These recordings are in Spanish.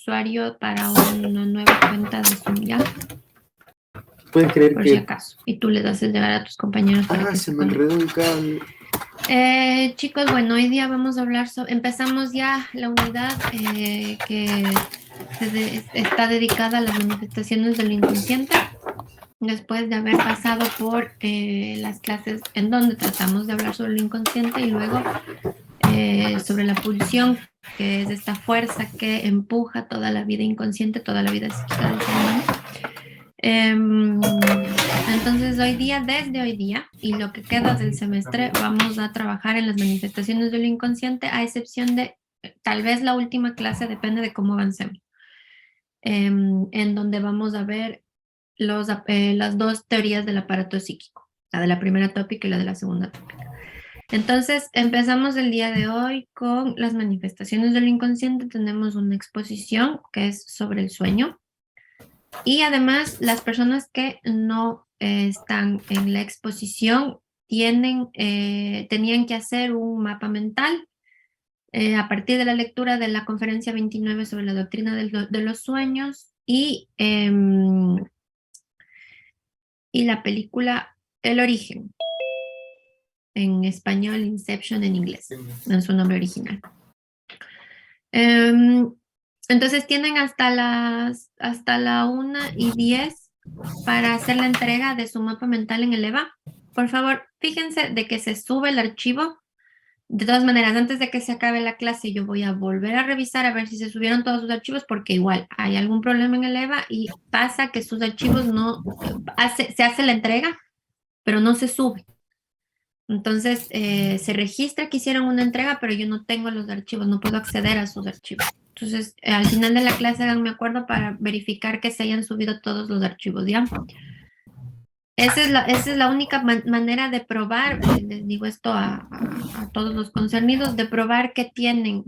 usuario para una nueva cuenta de Zoom, ¿ya? Puedes creer por que... si acaso. Y tú les haces llegar a tus compañeros para que se me enredó un cable. Chicos, bueno, hoy día vamos a hablar sobre... Empezamos ya la unidad que está dedicada a las manifestaciones del inconsciente. Después de haber pasado por las clases en donde tratamos de hablar sobre el inconsciente y luego sobre la pulsión, que es esta fuerza que empuja toda la vida inconsciente, toda la vida psíquica del ser humano. Entonces desde hoy día y lo que queda del semestre, vamos a trabajar en las manifestaciones del inconsciente, a excepción de tal vez la última clase, depende de cómo avancemos, en donde vamos a ver las dos teorías del aparato psíquico, la de la primera tópica y la de la segunda tópica. Entonces, empezamos el día de hoy con las manifestaciones del inconsciente. Tenemos una exposición que es sobre el sueño. Y además, las personas que no están en la exposición tenían que hacer un mapa mental a partir de la lectura de la conferencia 29 sobre la doctrina de los sueños y la película El Origen, en español Inception en inglés, en su nombre original. Entonces tienen hasta la 1:10 para hacer la entrega de su mapa mental en el EVA. Por favor, fíjense de que se sube el archivo. De todas maneras, antes de que se acabe la clase, yo voy a volver a revisar a ver si se subieron todos sus archivos, porque igual hay algún problema en el EVA y pasa que sus archivos se hace la entrega, pero no se sube. Entonces, se registra que hicieron una entrega, pero yo no tengo los archivos, no puedo acceder a sus archivos. Entonces, al final de la clase, háganme acuerdo para verificar que se hayan subido todos los archivos, ¿ya? Esa es la única manera de probar, les digo esto a todos los concernidos, de probar que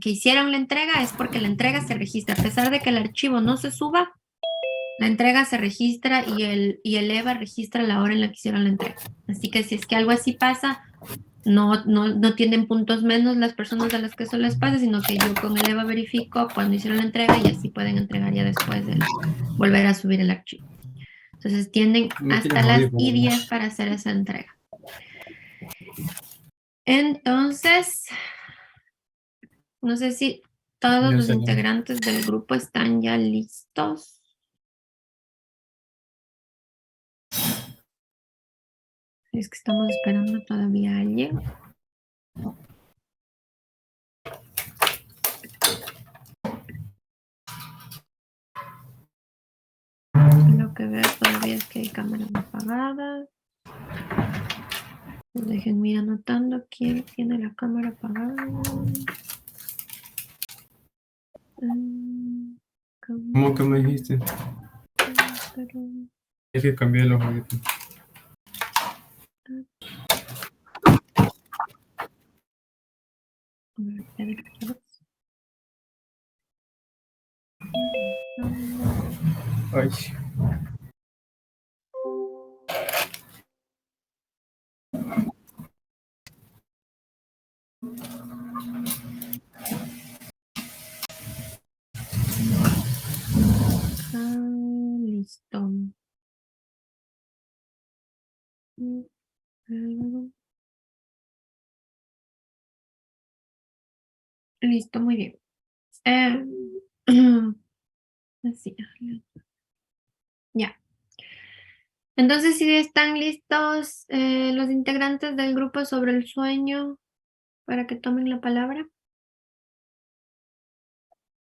hicieron la entrega, es porque la entrega se registra. A pesar de que el archivo no se suba, la entrega se registra y el EVA registra la hora en la que hicieron la entrega. Así que si es que algo así pasa, no tienen puntos menos las personas a las que eso les pasa, sino que yo con el EVA verifico cuando hicieron la entrega y así pueden entregar ya después de volver a subir el archivo. Entonces tienen hasta las 10 para hacer esa entrega. Entonces, no sé si todos los integrantes del grupo están ya listos. Es que estamos esperando todavía a alguien. Lo que veo todavía es que hay cámaras apagadas. Déjenme ir anotando quién tiene la cámara apagada. ¿Cómo que me dijiste? Es que cambié los audífonos. Ay. Listo. Listo, muy bien. Así. Ya. Entonces, si están listos los integrantes del grupo sobre el sueño para que tomen la palabra.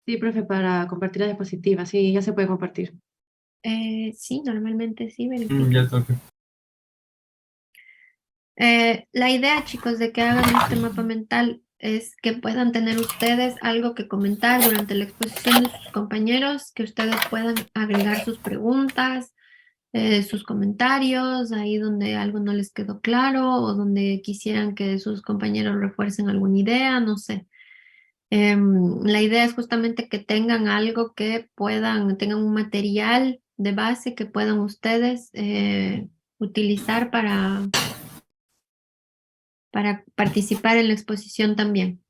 Sí, profe, para compartir la diapositiva. Sí, ya se puede compartir. Sí, normalmente sí, Ya toca. la idea, chicos, de que hagan este mapa mental es que puedan tener ustedes algo que comentar durante la exposición de sus compañeros, que ustedes puedan agregar sus preguntas, sus comentarios, ahí donde algo no les quedó claro o donde quisieran que sus compañeros refuercen alguna idea, no sé. La idea es justamente que tengan algo que tengan un material de base que puedan ustedes utilizar para participar en la exposición también.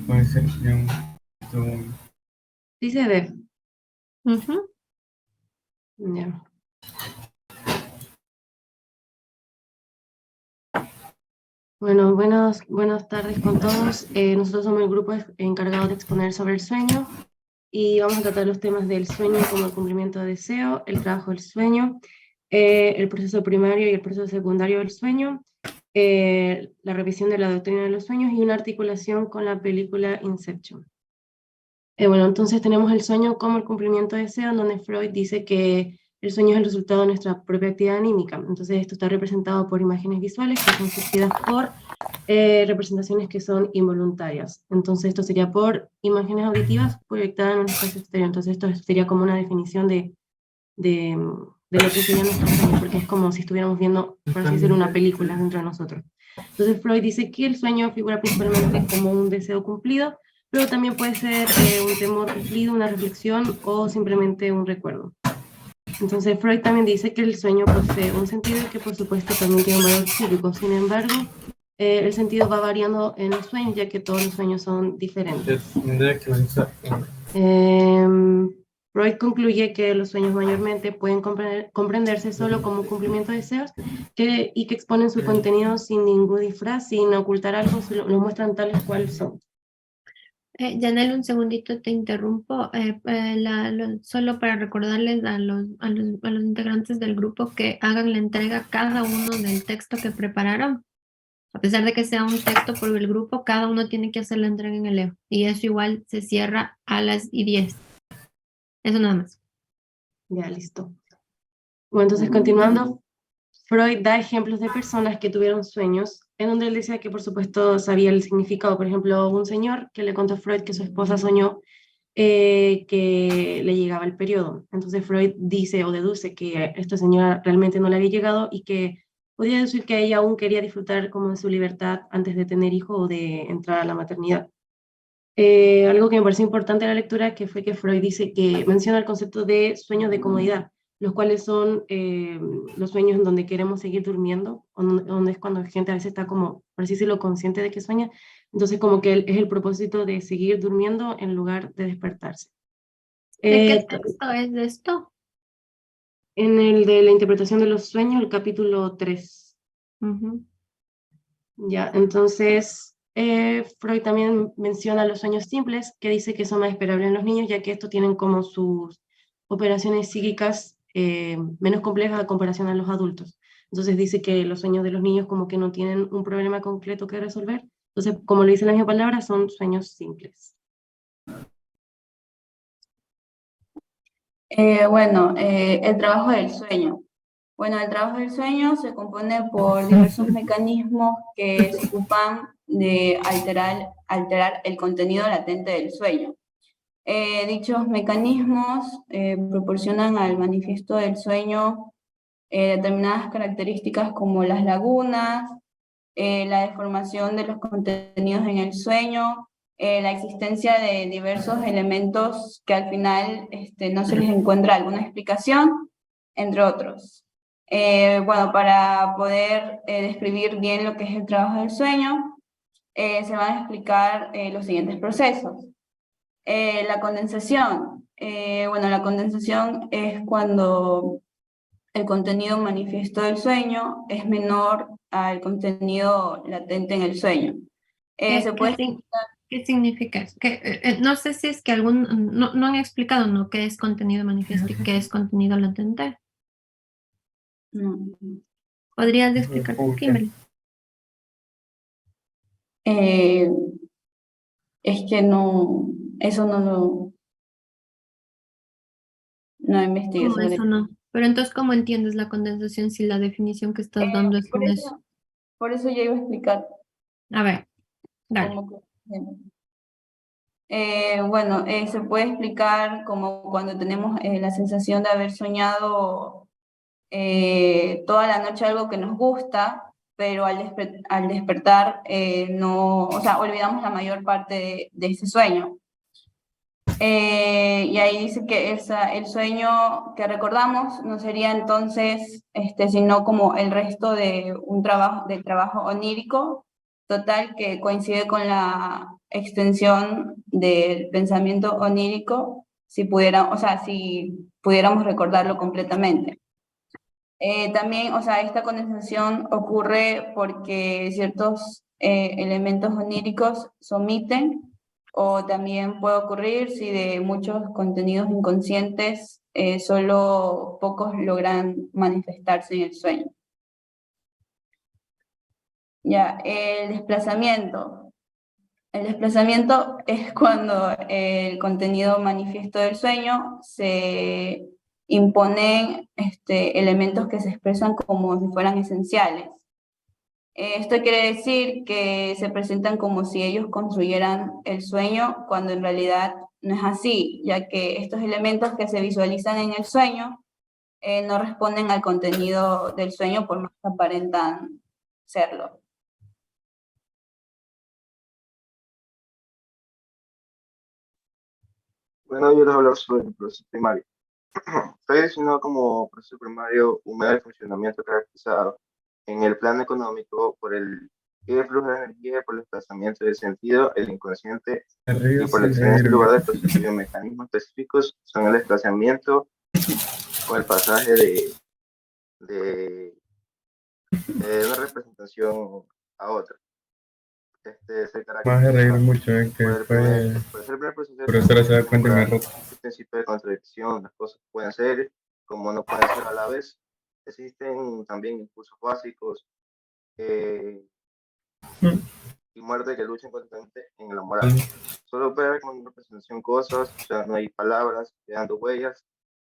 puede ser que un- Dice B. Ujú. Ya. Bueno, buenas tardes con todos. Nosotros somos el grupo encargado de exponer sobre el sueño y vamos a tratar los temas del sueño como el cumplimiento de deseo, el trabajo del sueño, el proceso primario y el proceso secundario del sueño, la revisión de la doctrina de los sueños y una articulación con la película Inception. Bueno, entonces tenemos el sueño como el cumplimiento de deseo, en donde Freud dice que el sueño es el resultado de nuestra propia actividad anímica. Entonces esto está representado por imágenes visuales que son surgidas por representaciones que son involuntarias. Entonces esto sería por imágenes auditivas proyectadas en un espacio exterior. Entonces esto sería como una definición de lo que sería nuestro sueño, porque es como si estuviéramos viendo, por así decirlo, una película dentro de nosotros. Entonces Freud dice que el sueño figura principalmente como un deseo cumplido, pero también puede ser un temor cumplido, una reflexión o simplemente un recuerdo. Entonces Freud también dice que el sueño posee un sentido y que por supuesto también tiene un valor psíquico. Sin embargo, el sentido va variando en los sueños, ya que todos los sueños son diferentes. tendría que analizar. Freud concluye que los sueños mayormente pueden comprenderse solo como un cumplimiento de deseos y que exponen su contenido sin ningún disfraz, sin ocultar algo, lo muestran tales cuales son. Janelle, un segundito te interrumpo, solo para recordarles a los integrantes del grupo que hagan la entrega cada uno del texto que prepararon. A pesar de que sea un texto por el grupo, cada uno tiene que hacer la entrega en el Leo. Y eso igual se cierra a las 10. Eso nada más. Ya, listo. Bueno, entonces continuando, Freud da ejemplos de personas que tuvieron sueños, en donde él decía que por supuesto sabía el significado. Por ejemplo, un señor que le contó a Freud que su esposa soñó que le llegaba el periodo. Entonces Freud dice o deduce que a esta señora realmente no le había llegado y que podía decir que ella aún quería disfrutar como de su libertad antes de tener hijo o de entrar a la maternidad. Algo que me pareció importante en la lectura que fue que Freud dice que menciona el concepto de sueños de comodidad, los cuales son los sueños en donde queremos seguir durmiendo, donde es cuando la gente a veces está como, por así decirlo, consciente de que sueña, entonces como que es el propósito de seguir durmiendo en lugar de despertarse. ¿De qué texto es de esto? En el de la interpretación de los sueños, el capítulo 3. Ya, entonces Freud también menciona los sueños simples, que dice que son más esperables en los niños, ya que estos tienen como sus operaciones psíquicas menos complejas a comparación a los adultos. Entonces dice que los sueños de los niños como que no tienen un problema concreto que resolver. Entonces, como lo dice la misma palabra, son sueños simples. El trabajo del sueño. Bueno, el trabajo del sueño se compone por diversos mecanismos que se ocupan de alterar el contenido latente del sueño. Dichos mecanismos proporcionan al manifiesto del sueño determinadas características como las lagunas, la deformación de los contenidos en el sueño, la existencia de diversos elementos que al final no se les encuentra alguna explicación, entre otros. Para poder describir bien lo que es el trabajo del sueño, se van a explicar los siguientes procesos. La condensación. La condensación es cuando el contenido manifiesto del sueño es menor al contenido latente en el sueño. ¿Qué significa eso? No sé si es que no han explicado, ¿no? ¿Qué es contenido manifiesto y qué es contenido latente? No. ¿Podrías explicar, Kimberly? Es que no, eso no investigué ¿Cómo sobre eso no? Pero entonces, ¿cómo entiendes la condensación si la definición que estás dando es con eso? Por eso yo iba a explicar. A ver, dale. Se puede explicar como cuando tenemos la sensación de haber soñado toda la noche algo que nos gusta, pero al despertar no, o sea, olvidamos la mayor parte de ese sueño. Y ahí dice que el sueño que recordamos no sería entonces, sino como el resto de del trabajo onírico, total que coincide con la extensión del pensamiento onírico, si si pudiéramos recordarlo completamente. También, o sea, esta condensación ocurre porque ciertos elementos oníricos se omiten, o también puede ocurrir si de muchos contenidos inconscientes solo pocos logran manifestarse en el sueño. Ya, el desplazamiento. El desplazamiento es cuando el contenido manifiesto del sueño se imponen elementos que se expresan como si fueran esenciales. Esto quiere decir que se presentan como si ellos construyeran el sueño, cuando en realidad no es así, ya que estos elementos que se visualizan en el sueño no responden al contenido del sueño por más que aparentan serlo. Bueno, yo les voy a hablar sobre el proceso primario. Está definido como proceso primario un medio de funcionamiento caracterizado en el plano económico por el flujo de energía, por el desplazamiento del sentido, el inconsciente y por la existencia en lugar de procesos y mecanismos específicos son el desplazamiento o el pasaje de una representación a otra. Se Vas a reír mucho, que puede después ser el primer proceso de profesora se da cuenta y me rota. el principio de contradicción, las cosas pueden ser como no pueden ser a la vez. Existen también impulsos básicos y muerte que luchan constantemente en la moral. Solo puede haber como representación cosas, o sea, no hay palabras, quedando huellas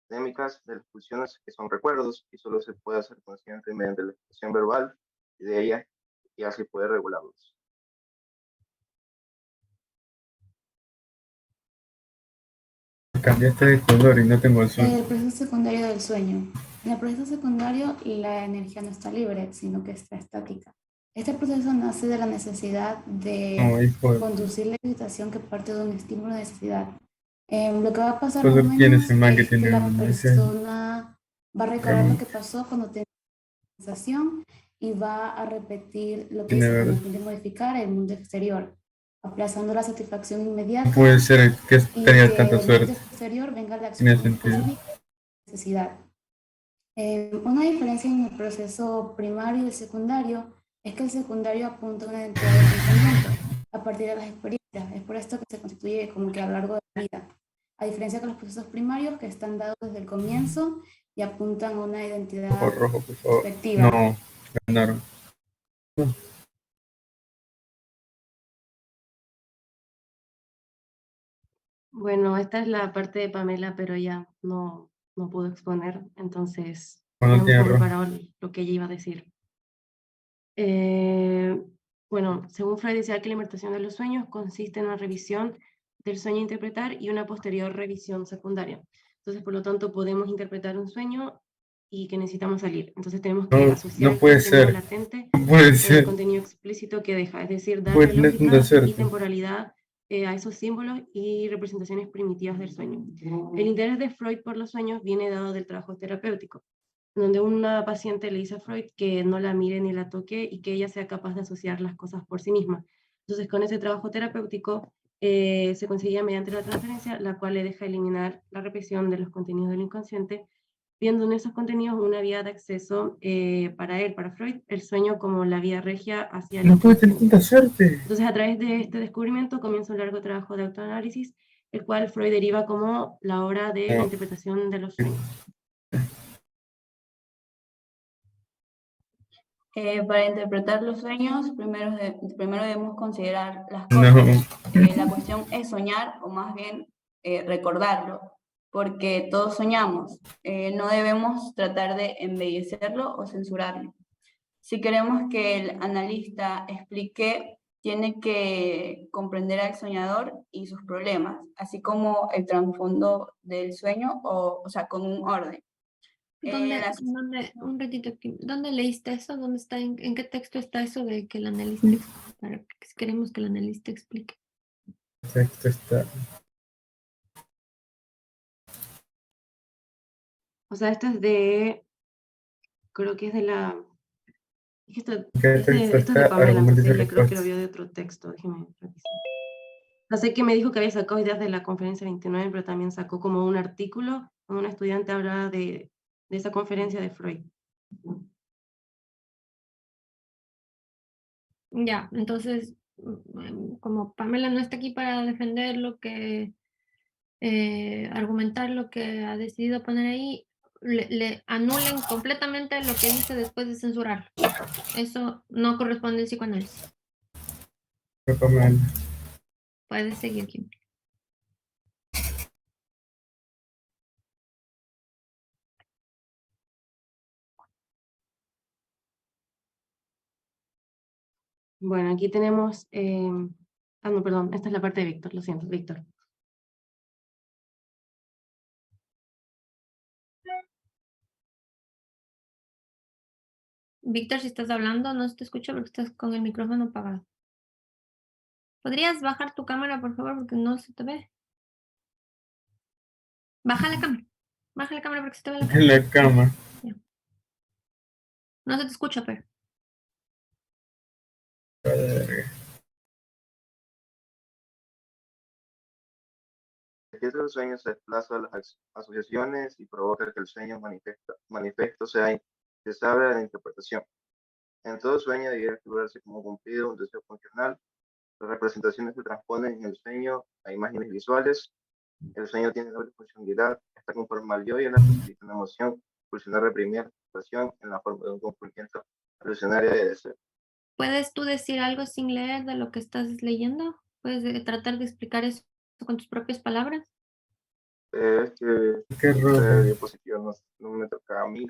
anémicas de las pulsiones que son recuerdos y solo se puede hacer consciente mediante la expresión verbal de ella y así puede regularlos. Cambiaste de color y no tengo azul. El proceso secundario del sueño. En el proceso secundario, la energía no está libre, sino que está estática. Este proceso nace de la necesidad de conducir la excitación que parte de un estímulo de necesidad. Lo que va a pasar más o menos es que la persona va a recordar lo que pasó cuando tiene sensación y va a repetir lo que hizo con el fin de modificar el mundo exterior, aplazando la satisfacción inmediata. Puede ser que tenía tanta suerte. Del exterior venga la acción necesidad. Una diferencia en el proceso primario y el secundario es que el secundario apunta a una identidad de pensamiento a partir de las experiencias. Es por esto que se constituye como que a lo largo de la vida. A diferencia de los procesos primarios que están dados desde el comienzo y apuntan a una identidad efectiva. No, ganaron. Bueno, esta es la parte de Pamela, pero ya no pudo exponer, entonces Bueno, tenemos preparado lo que ella iba a decir. Bueno, según Freud decía que la interpretación de los sueños consiste en una revisión del sueño a interpretar y una posterior revisión secundaria. Entonces, por lo tanto, podemos interpretar un sueño y que necesitamos salir. Entonces tenemos que asociar el contenido latente el contenido explícito que deja, es decir, darle lógica y temporalidad a esos símbolos y representaciones primitivas del sueño. El interés de Freud por los sueños viene dado del trabajo terapéutico, donde una paciente le dice a Freud que no la mire ni la toque y que ella sea capaz de asociar las cosas por sí misma. Entonces, con ese trabajo terapéutico se conseguía mediante la transferencia, la cual le deja eliminar la repetición de los contenidos del inconsciente, viendo en esos contenidos una vía de acceso para él, para Freud, el sueño como la vía regia hacia el inconsciente. Entonces, a través de este descubrimiento comienza un largo trabajo de autoanálisis, el cual Freud deriva como la obra de interpretación de los sueños. Para interpretar los sueños, primero debemos considerar las cosas. La cuestión es soñar, o más bien recordarlo, porque todos soñamos. No debemos tratar de embellecerlo o censurarlo. Si queremos que el analista explique, tiene que comprender al soñador y sus problemas, así como el trasfondo del sueño, o sea, con un orden. Un ratito aquí, ¿dónde leíste eso? ¿Dónde está? ¿En qué texto está eso de que el analista, para que queremos que el analista explique? El texto está. O sea, esto es de, creo que es de la ¿Qué texto esto es de está? Pamela, Argumentos y entonces ella creo que lo respuestas. vio de otro texto, déjeme revisar. No sé que me dijo que había sacado ideas de la conferencia 29, pero también sacó como un artículo donde un estudiante hablaba de esa conferencia de Freud. Ya, entonces, como Pamela no está aquí para defender lo que, argumentar lo que ha decidido poner ahí, le anulen completamente lo que dice después de censurarlo. Eso no corresponde al psicoanálisis. Pamela. Puedes seguir, Kim. Bueno, aquí tenemos... no, perdón, esta es la parte de Víctor, lo siento, Víctor. Víctor, si estás hablando, no se te escucha porque estás con el micrófono apagado. ¿Podrías bajar tu cámara, por favor, porque no se te ve? Baja la cámara. Baja la cámara porque se te ve la cara. En la cama. Ya. No se te escucha, pero. El registro del sueño se desplaza a las asociaciones y provoca que el sueño manifiesto sea indeseable a la interpretación. En todo sueño debería figurarse como cumplido un deseo funcional. Las representaciones se transponen en el sueño a imágenes visuales. El sueño tiene doble funcionalidad, está conforme al yo y a la facilita una emoción, pulsionar reprimir la situación en la forma de un cumplimiento alusionario de deseo. ¿Puedes tú decir algo sin leer de lo que estás leyendo? ¿Puedes tratar de explicar eso con tus propias palabras? Es que Qué la rojo. diapositiva no me tocaba a mí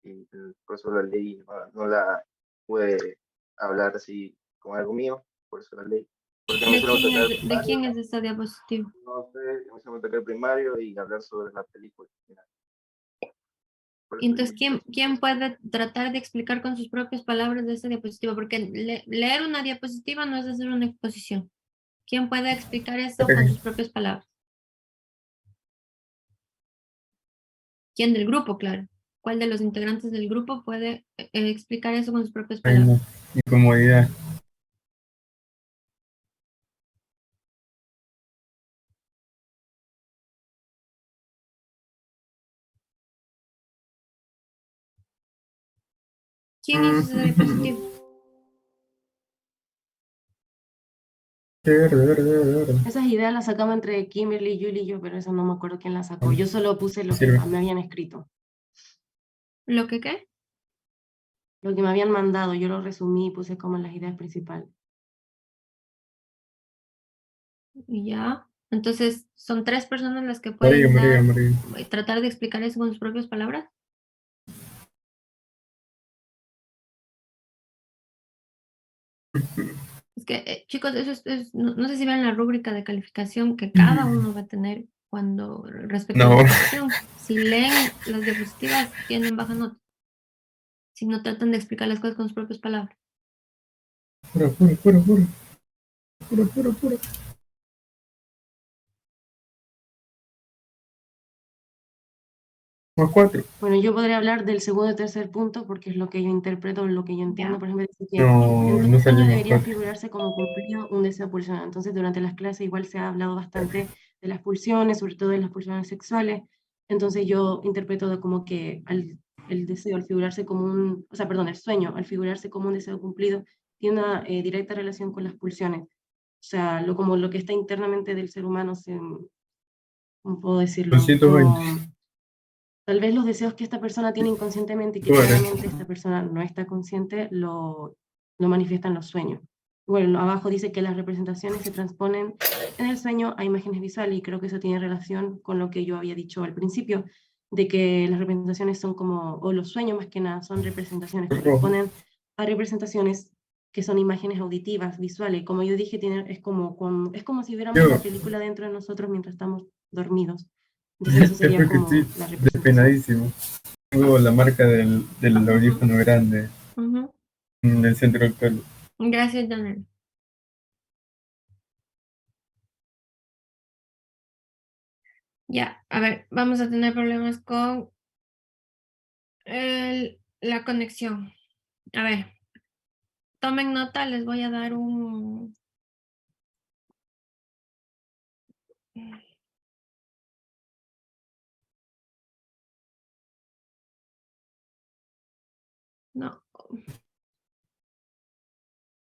y por eso la leí, no la pude hablar así como algo mío, por eso la leí. Porque a mí solo me tocaba el ¿De primario, quién es esta diapositiva? no sé, a mí solo me tocaba el primario y hablar sobre la película. Por eso Entonces, yo ¿quién puede tratar de explicar con sus propias palabras de esta diapositiva? Porque leer una diapositiva no es hacer una exposición. ¿Quién puede explicar eso con sus propias palabras? ¿Quién del grupo, claro? ¿Cuál de los integrantes del grupo puede explicar eso con sus propias Ay, palabras? no. Incomodidad. ¿Quién hizo esa diapositiva? Verde. Esas ideas las sacamos entre Kimberly, Julie y yo, pero eso no me acuerdo quién las sacó. Yo solo puse lo que Sirve. me habían escrito. ¿Lo que qué? Lo que me habían mandado, yo lo resumí y puse como las ideas principales. Ya. Entonces, ¿son 3 personas las que pueden María. tratar de explicar eso con sus propias palabras? Es que, chicos, eso no sé si ven la rúbrica de calificación que cada uno va a tener cuando respecto a la No. explicación. Si leen las diapositivas, tienen baja nota. Si no tratan de explicar las cosas con sus propias palabras. Puro. Más 4. Bueno, yo podría hablar del segundo y tercer punto porque es lo que yo interpreto, lo que yo entiendo. Ya. Por ejemplo, dice que No, en no todo salió sueño más debería 4. figurarse como cumplido un deseo pulsional. Entonces, durante las clases igual se ha hablado bastante de las pulsiones, sobre todo de las pulsiones sexuales. Entonces, yo interpreto de como que el deseo, al figurarse como un, o sea, perdón, el sueño, al figurarse como un deseo cumplido, tiene una directa relación con las pulsiones. O sea, como lo que está internamente del ser humano, ¿cómo puedo decirlo? 220. Tal vez los deseos que esta persona tiene inconscientemente y que claramente esta persona no está consciente, lo manifiesta en los sueños. Bueno, abajo dice que las representaciones se transponen en el sueño a imágenes visuales y creo que eso tiene relación con lo que yo había dicho al principio, de que las representaciones son como, o los sueños más que nada, son representaciones, corresponden a representaciones que son imágenes auditivas, visuales. Como yo dije, es como si viéramos una película dentro de nosotros mientras estamos dormidos. Entonces eso sería como la representación. Despenadísimo. Tengo la marca del audífono grande en el centro del pelo. Gracias, Daniel. Ya, a ver, vamos a tener problemas con la conexión. A ver, tomen nota, les voy a dar un... No.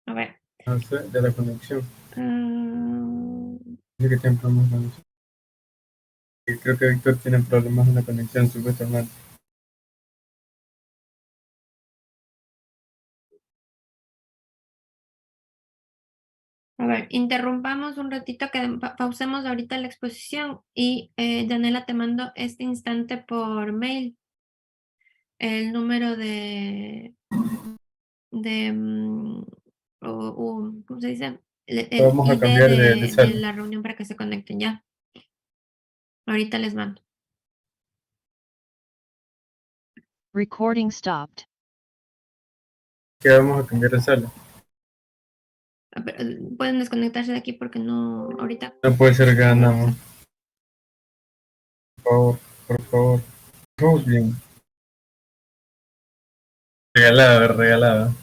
A ver. No sé, de la conexión. Ah, Dice que tienen problemas con eso. Y creo que Víctor tiene problemas en la conexión, supuestamente. a ver, interrumpamos un ratito, que pausemos ahorita la exposición y Janela, te mando este instante por mail el número de ¿cómo se dice? El Vamos a ID cambiar de de sala. la reunión para que se conecten ya. Ahorita les mando. Recording stopped. Que vamos a cambiar de sala. Pueden desconectarse de aquí porque no, ahorita. No puede ser que ganamos. Por favor, por favor. Vamos bien. Regalada, regalada.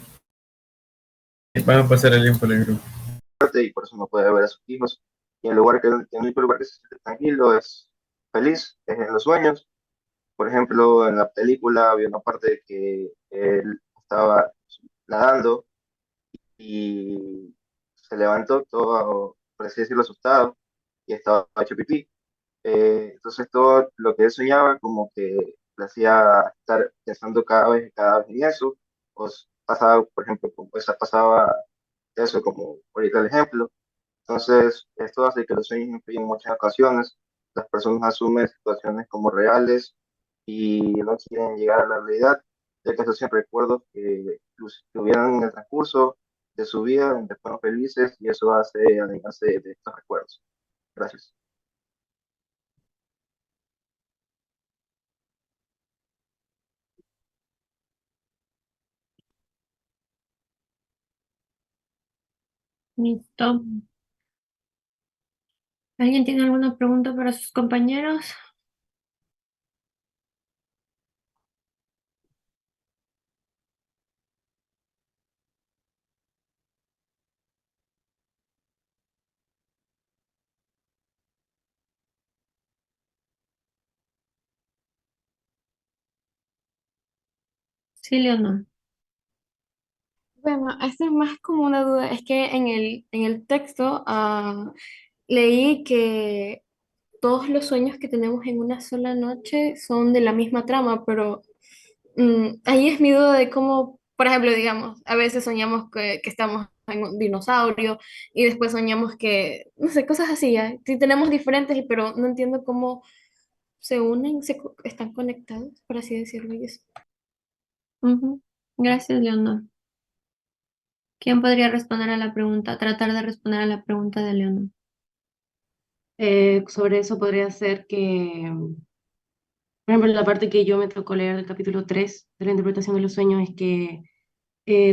Y van a pasar el link por el grupo. Y por eso no puede ver a sus hijos. Y el lugar el único lugar que se siente tranquilo es feliz, es en los sueños. Por ejemplo, en la película había una parte de que él estaba nadando y se levantó todo, por así decirlo, asustado y estaba hecho pipí. Entonces todo lo que él soñaba como que le hacía estar pensando cada vez en eso. Pues pasaba, por ejemplo, como esa pasaba eso como ahorita el ejemplo. Entonces, esto hace que los sueños influyen en muchas ocasiones. Las personas asumen situaciones como reales y no quieren llegar a la realidad, ya que asocian recuerdos que tuvieron en el transcurso de su vida, donde fueron felices, y eso hace alejarse de estos recuerdos. Gracias. Listo. ¿Alguien tiene alguna pregunta para sus compañeros? Sí, Leonor. Bueno, esto es más como una duda. Es que en el texto leí que todos los sueños que tenemos en una sola noche son de la misma trama, pero ahí es mi duda de cómo, por ejemplo, digamos, a veces soñamos que estamos en un dinosaurio y después soñamos que, no sé, cosas así, ¿ya? Sí tenemos diferentes, pero no entiendo cómo se unen, están conectados, por así decirlo. Y eso. Ujú. Gracias, Leonor. ¿Quién podría responder a la pregunta, tratar de responder a la pregunta de Leonor? Sobre eso podría ser que, por ejemplo, la parte que yo me tocó leer del capítulo 3 de la interpretación de los sueños es que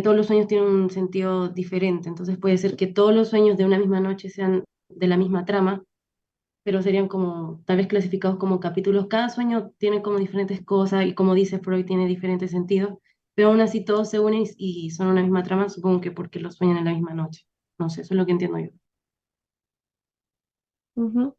todos los sueños tienen un sentido diferente. Entonces puede ser que todos los sueños de una misma noche sean de la misma trama, pero serían como tal vez clasificados como capítulos. Cada sueño tiene como diferentes cosas y como dice Freud tiene diferentes sentidos, pero aún así todos se unen y son una misma trama, supongo que porque los sueñan en la misma noche. No sé, eso es lo que entiendo yo. Ujú.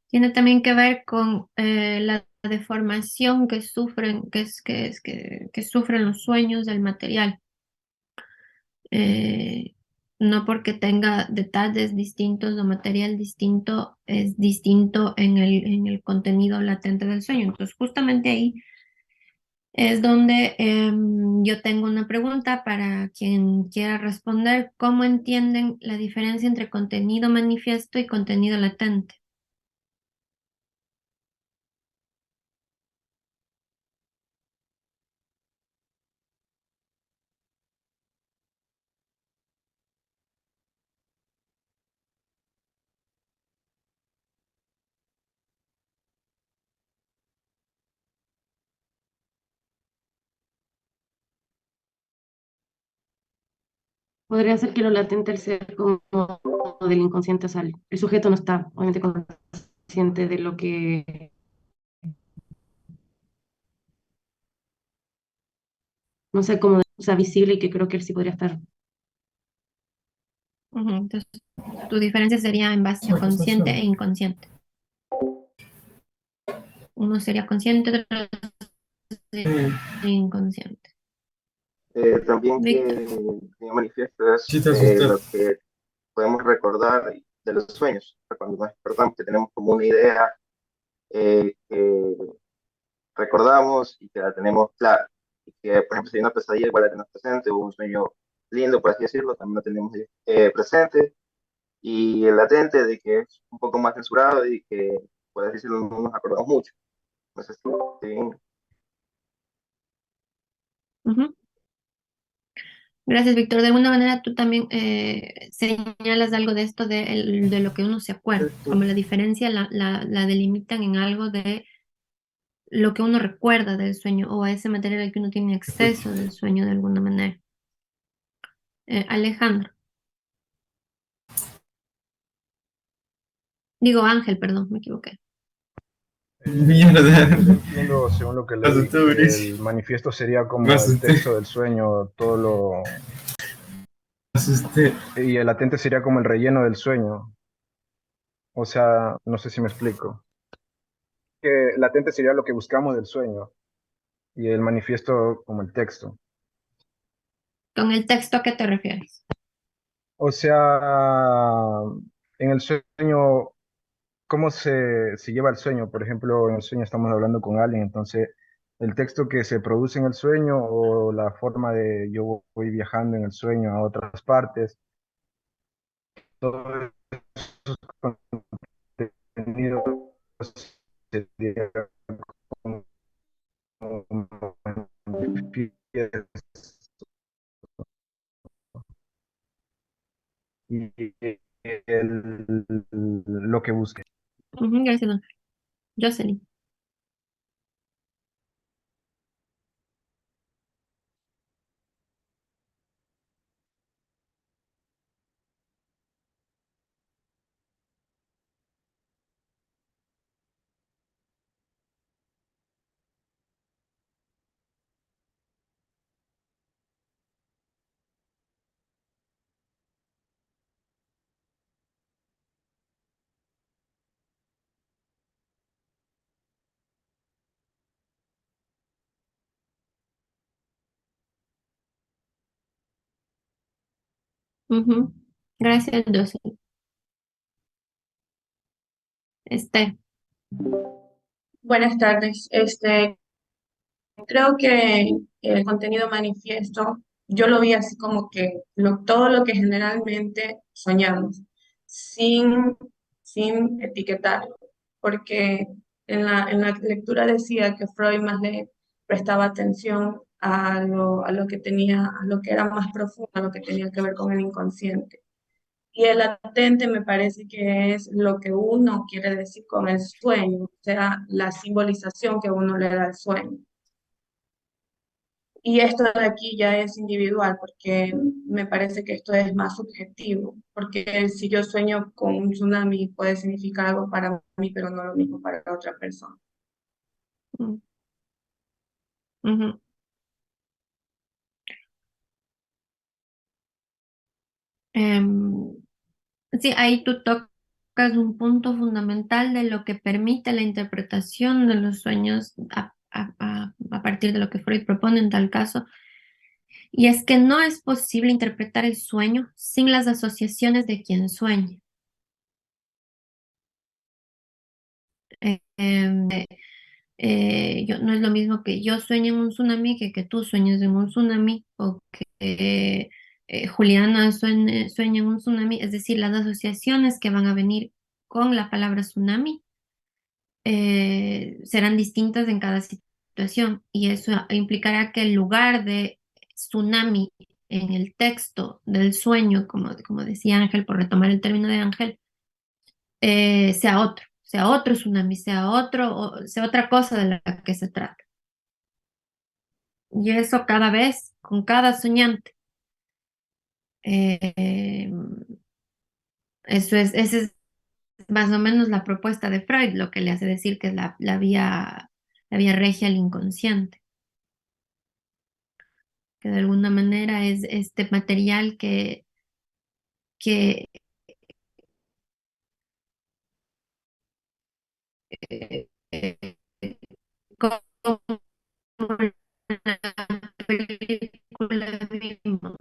Tiene también que ver con la deformación que sufren, que sufren los sueños del material. Eh, no porque tenga detalles distintos o material distinto, es distinto en el contenido latente del sueño. Entonces, justamente ahí es donde yo tengo una pregunta para quien quiera responder. ¿Cómo entienden la diferencia entre contenido manifiesto y contenido latente? Podría ser que lo latente al ser como del inconsciente, o sea, el sujeto no está obviamente consciente de lo que, no sé cómo, o sea, visible y que creo que él sí podría estar. Entonces, tu diferencia sería en base a consciente e inconsciente. Uno sería consciente, otro sería inconsciente. También Víctor. que manifiesto es Sí, te asusté. lo que podemos recordar de los sueños. O sea, cuando nos despertamos, que tenemos como una idea que recordamos y que la tenemos clara. Y que, por ejemplo, si hay una pesadilla, igual la tenemos presente, o un sueño lindo, por así decirlo, también lo tenemos presente. Y el latente de que es un poco más censurado y que, por así decirlo, no nos acordamos mucho. Entonces, sí. Ujú. Gracias, Víctor. De alguna manera tú también señalas algo de esto de lo que uno se acuerda, como la diferencia la delimitan en algo de lo que uno recuerda del sueño o a ese material al que uno tiene acceso del sueño de alguna manera. Alejandro. Digo Ángel, perdón, me equivoqué. Mierda. Entiendo, según lo que leí, Asusté, Brice. el manifiesto sería como Me el asusté. texto del sueño, todo lo... Asusté. Y el latente sería como el relleno del sueño. O sea, no sé si me explico. Que latente sería lo que buscamos del sueño y el manifiesto como el texto. ¿Con el texto a qué te refieres? O sea, en el sueño, ¿cómo se lleva el sueño? Por ejemplo, en el sueño estamos hablando con alguien, entonces el texto que se produce en el sueño o la forma de yo voy viajando en el sueño a otras partes, todo eso contenido sería como y lo que busque. Gracias, Ángel. Jocelyn. Ujú. Gracias, Jocelyn. Buenas tardes. Creo que el contenido manifiesto, yo lo vi así como que todo lo que generalmente soñamos, sin, sin etiquetarlo, porque en la lectura decía que Freud más le prestaba atención a lo que tenía, a lo que era más profundo, a lo que tenía que ver con el inconsciente. Y el latente me parece que es lo que uno quiere decir con el sueño, o sea, la simbolización que uno le da al sueño. Y esto de aquí ya es individual, porque me parece que esto es más subjetivo, porque si yo sueño con un tsunami puede significar algo para mí, pero no lo mismo para otra persona. Mm. Ujú. Em, sí, ahí tú tocas un punto fundamental de lo que permite la interpretación de los sueños a partir de lo que Freud propone en tal caso, y es que no es posible interpretar el sueño sin las asociaciones de quien sueña. No es lo mismo que yo sueñe en un tsunami que tú sueñes en un tsunami o que Juliana sueñe en un tsunami. Es decir, las asociaciones que van a venir con la palabra tsunami serán distintas en cada situación y eso implicará que el lugar de tsunami en el texto del sueño, como decía Ángel, por retomar el término de Ángel, sea otro tsunami, sea otra cosa de la que se trata. Y eso cada vez, con cada soñante. Eh, esa es más o menos la propuesta de Freud, lo que le hace decir que es la vía regia al inconsciente. que de alguna manera es este material que eh, eh, como la película vimos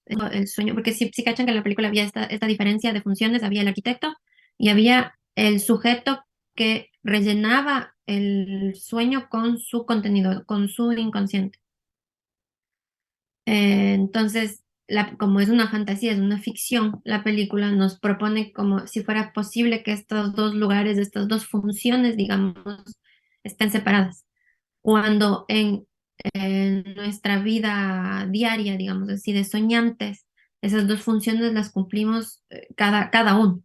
el sueño, porque si cachan que en la película había esta diferencia de funciones, había el arquitecto y había el sujeto que rellenaba el sueño con su contenido, con su inconsciente. Entonces, como es una fantasía, es una ficción, la película nos propone como si fuera posible que estos dos lugares, estas dos funciones, digamos, estén separadas. Cuando en nuestra vida diaria, digamos así, de soñantes, esas dos funciones las cumplimos cada uno.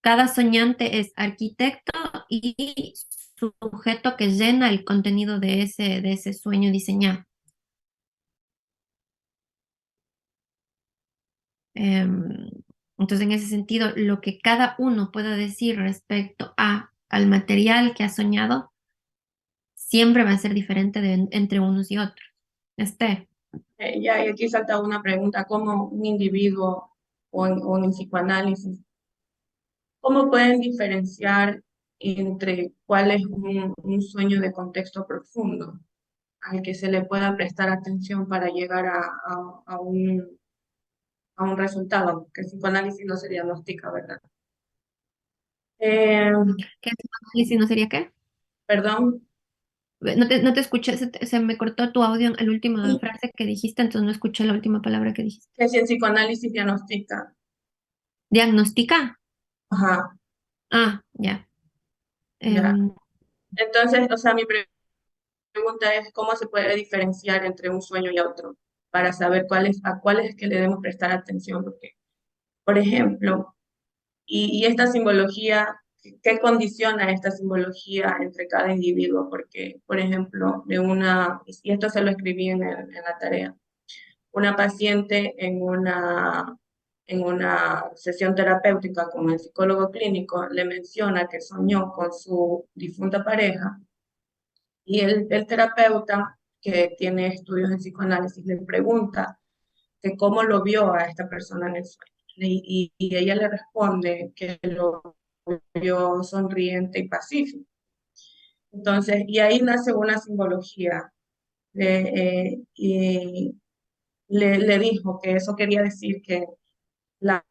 Cada soñante es arquitecto y sujeto que llena el contenido de ese sueño diseñado. Em, entonces, en ese sentido, lo que cada uno pueda decir respecto al material que ha soñado siempre va a ser diferente entre unos y otros. Ya, y aquí salta una pregunta, ¿cómo un individuo o en psicoanálisis, cómo pueden diferenciar entre cuál es un sueño de contexto profundo al que se le pueda prestar atención para llegar a un resultado? Que el psicoanálisis no se diagnostica, ¿verdad? ¿Qué psicoanálisis no sería qué? Perdón. No te escuché, se me cortó tu audio en la última frase que dijiste, entonces no escuché la última palabra que dijiste. Que si el psicoanálisis diagnostica. ¿Diagnostica? Ajá. Ah, ya. Ya. Entonces, o sea, mi pregunta es, ¿cómo se puede diferenciar entre un sueño y otro? Para saber a cuál es que le debemos prestar atención. Porque, por ejemplo, y esta simbología, ¿qué condiciona esta simbología entre cada individuo? Porque, por ejemplo, y esto se lo escribí en la tarea, una paciente en una sesión terapéutica con el psicólogo clínico le menciona que soñó con su difunta pareja y el terapeuta que tiene estudios en psicoanálisis le pregunta que cómo lo vio a esta persona en el sueño. Y ella le responde que lo vio sonriente y pacífico. Entonces, y ahí nace una simbología. Y le dijo que eso quería decir que la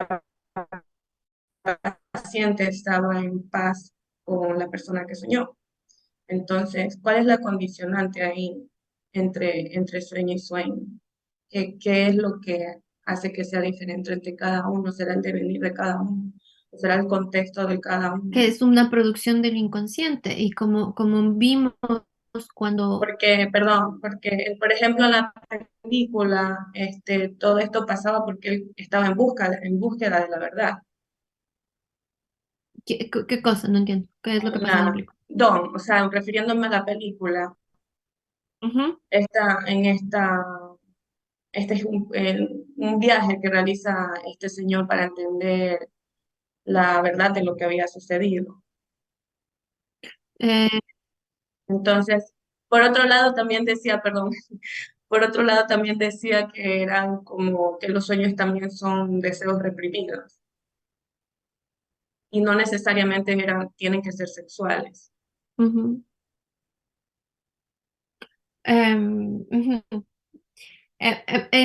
paciente estaba en paz con la persona que soñó. Entonces, ¿cuál es la condicionante ahí entre sueño y sueño? ¿Qué es lo que hace que sea diferente entre cada uno? ¿Será el devenir de cada uno? ¿O será el contexto de cada uno? Que es una producción del inconsciente y como vimos cuando... Porque, perdón, porque, por ejemplo, en la película, todo esto pasaba porque él estaba en búsqueda de la verdad. ¿Qué cosa? No entiendo. ¿Qué es lo que pasa en la película? Don, o sea, refiriéndome a la película, este es un viaje que realiza este señor para entender la verdad de lo que había sucedido. Entonces, por otro lado también decía, perdón, por otro lado también decía que eran como que los sueños también son deseos reprimidos y no necesariamente tienen que ser sexuales. En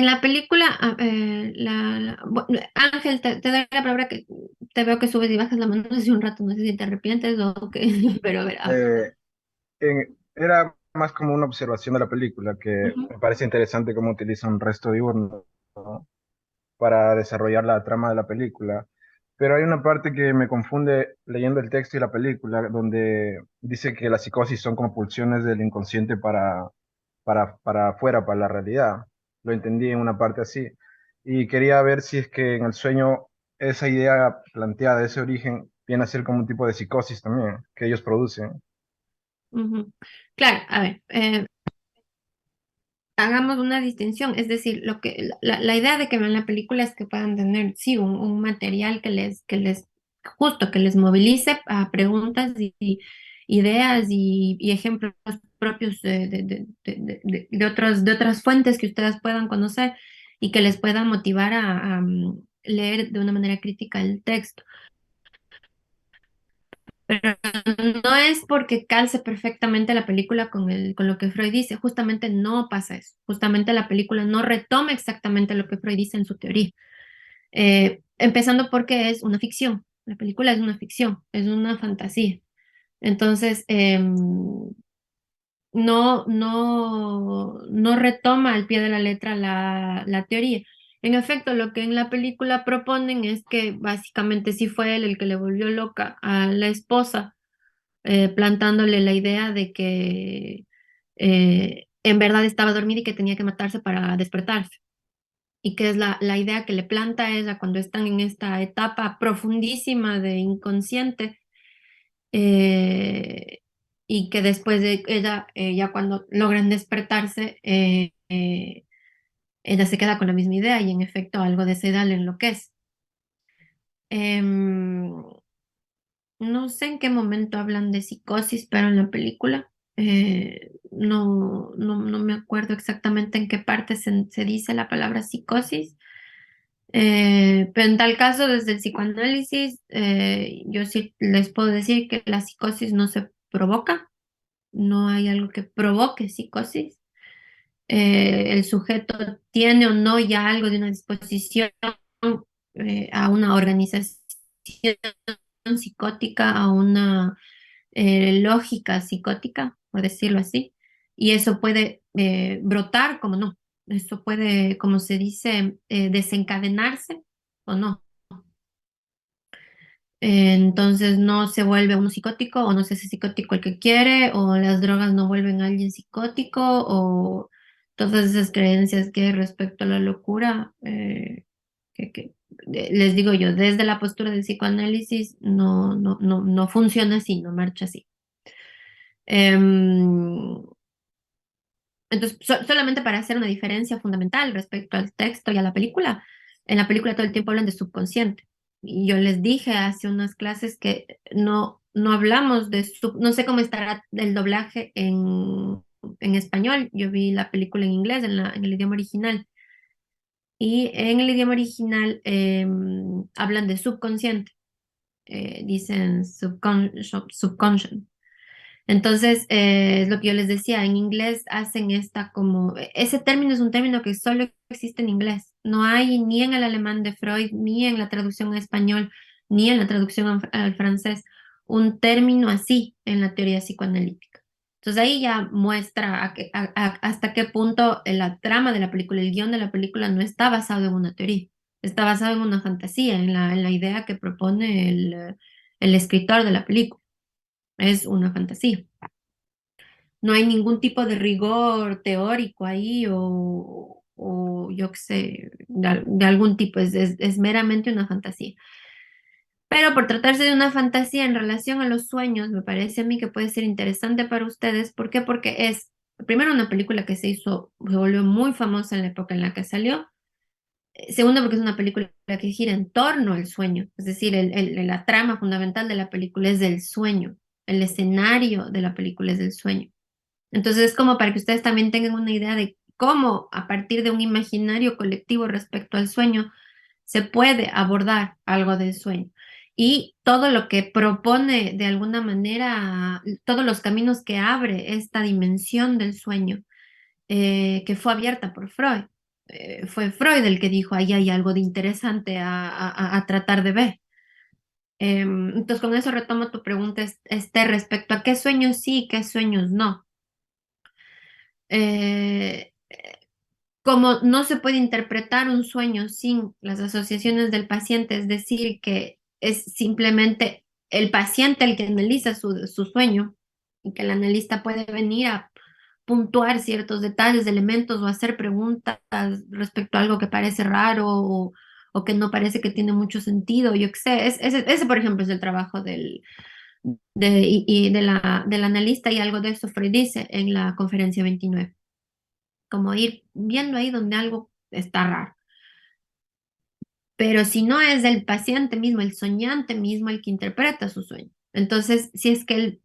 la película, Ángel, te doy la palabra que te veo que subes y bajas la mano hace un rato, no sé si te arrepientes o qué, pero a ver. Era más como una observación de la película, que me parece interesante cómo utiliza un resto diurno, ¿no?, para desarrollar la trama de la película. Pero hay una parte que me confunde leyendo el texto y la película, donde dice que la psicosis son como pulsiones del inconsciente para afuera, para la realidad. Lo entendí en una parte así. Y quería ver si es que en el sueño esa idea planteada, ese origen, viene a ser como un tipo de psicosis también, que ellos producen. Claro, a ver, hagamos una distinción, es decir, la idea de que vean la película es que puedan tener, sí, un material que les movilice a preguntas ideas y ejemplos propios de otras fuentes que ustedes puedan conocer y que les pueda motivar a leer de una manera crítica el texto. Pero no es porque calce perfectamente la película con lo que Freud dice, justamente no pasa eso, justamente la película no retoma exactamente lo que Freud dice en su teoría. Empezando porque es una ficción, la película es una ficción, es una fantasía. Entonces, no retoma al pie de la letra la teoría. En efecto, lo que en la película proponen es que básicamente sí fue él el que le volvió loca a la esposa, plantándole la idea de que en verdad estaba dormida y que tenía que matarse para despertarse. Y que es la idea que le planta a ella cuando están en esta etapa profundísima de inconsciente, eh, y que después de ella, ya cuando logran despertarse, ella se queda con la misma idea y en efecto algo de esa edad le enloquece. Em, no sé en qué momento hablan de psicosis, pero en la película no me acuerdo exactamente en qué parte se dice la palabra psicosis. Pero en tal caso, desde el psicoanálisis, yo sí les puedo decir que la psicosis no se provoca, no hay algo que provoque psicosis. El sujeto tiene o no ya algo de una disposición a una organización psicótica, a una lógica psicótica, por decirlo así, y eso puede brotar como no, eso puede, como se dice, desencadenarse o no. Entonces no se vuelve uno psicótico o no se hace psicótico el que quiere o las drogas no vuelven a alguien psicótico o todas esas creencias que hay respecto a la locura, les digo yo, desde la postura del psicoanálisis no funciona así, no marcha así. Em, entonces, solamente para hacer una diferencia fundamental respecto al texto y a la película, en la película todo el tiempo hablan de subconsciente. Y yo les dije hace unas clases que no hablamos de no sé cómo estará el doblaje en español. Yo vi la película en inglés, en el idioma original. Y en el idioma original hablan de subconsciente, dicen subconscious. Entonces, es lo que yo les decía, en inglés hacen esta como, ese término es un término que solo existe en inglés, no hay ni en el alemán de Freud, ni en la traducción en español, ni en la traducción al francés, un término así en la teoría psicoanalítica. Entonces ahí ya muestra hasta qué punto la trama de la película, el guión de la película no está basado en una teoría, está basado en una fantasía, en la idea que propone el escritor de la película. Es una fantasía. No hay ningún tipo de rigor teórico ahí o yo qué sé, de algún tipo, es meramente una fantasía. Pero por tratarse de una fantasía en relación a los sueños, me parece a mí que puede ser interesante para ustedes. ¿Por qué? Porque es, primero, una película que se volvió muy famosa en la época en la que salió. Segundo, porque es una película que gira en torno al sueño. Es decir, la trama fundamental de la película es del sueño. El escenario de la película es del sueño. Entonces es como para que ustedes también tengan una idea de cómo a partir de un imaginario colectivo respecto al sueño se puede abordar algo del sueño. Y todo lo que propone de alguna manera, todos los caminos que abre esta dimensión del sueño, que fue abierta por Freud. Fue Freud el que dijo, ahí hay algo de interesante a tratar de ver. Entonces, con eso retomo tu pregunta, respecto a qué sueños sí y qué sueños no. Eh, como no se puede interpretar un sueño sin las asociaciones del paciente, es decir, que es simplemente el paciente el que analiza su sueño y que el analista puede venir a puntuar ciertos detalles, elementos o hacer preguntas respecto a algo que parece raro o que no parece que tiene mucho sentido, yo qué sé. Ese, por ejemplo, es el trabajo del analista y algo de eso Freud dice en la conferencia 29, como ir viendo ahí donde algo está raro. Pero si no es el paciente mismo, el soñante mismo el que interpreta su sueño. Entonces, si es que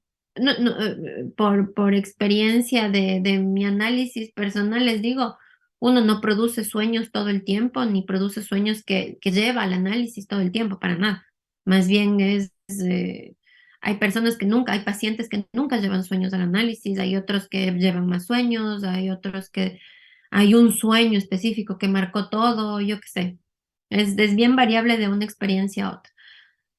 por experiencia de mi análisis personal, les digo, uno no produce sueños todo el tiempo, ni produce sueños que lleva al análisis todo el tiempo, para nada. Más bien hay personas que nunca, hay pacientes que nunca llevan sueños al análisis, hay otros que llevan más sueños, hay otros que hay un sueño específico que marcó todo, yo qué sé. Es bien variable de una experiencia a otra,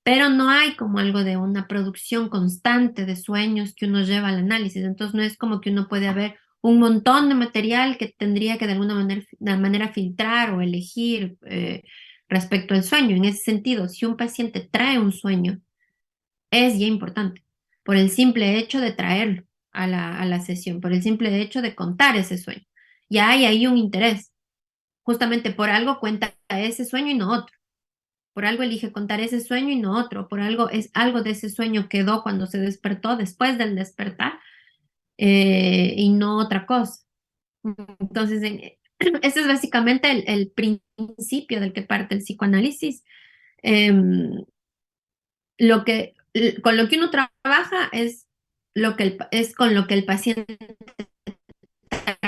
pero no hay como algo de una producción constante de sueños que uno lleva al análisis. Entonces no es como que uno puede haber un montón de material que tendría que de manera filtrar o elegir respecto al sueño. En ese sentido, si un paciente trae un sueño, es ya importante por el simple hecho de traerlo a la sesión, por el simple hecho de contar ese sueño. Ya hay ahí un interés. Justamente por algo cuenta ese sueño y no otro. Por algo elige contar ese sueño y no otro. Por algo es algo de ese sueño quedó cuando se despertó, después del despertar, y no otra cosa. Entonces, ese es básicamente el principio del que parte el psicoanálisis. Lo que, con lo que uno trabaja es, es con lo que el paciente trae.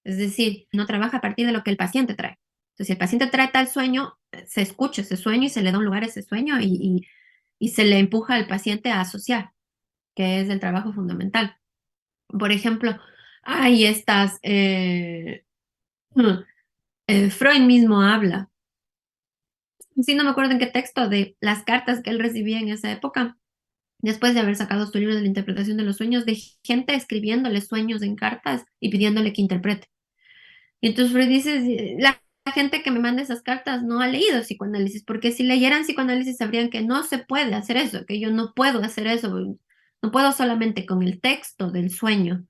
Es decir, no trabaja a partir de lo que el paciente trae. Entonces, si el paciente trae tal sueño, se escucha ese sueño y se le da un lugar a ese sueño y se le empuja al paciente a asociar, que es el trabajo fundamental. Por ejemplo, hay estas, Freud mismo habla, sí, no me acuerdo en qué texto, de las cartas que él recibía en esa época, después de haber sacado su libro de la interpretación de los sueños, de gente escribiéndole sueños en cartas y pidiéndole que interprete. Y entonces Freud dice, la gente que me manda esas cartas no ha leído psicoanálisis, porque si leyeran psicoanálisis sabrían que no se puede hacer eso, que yo no puedo hacer eso, no puedo solamente con el texto del sueño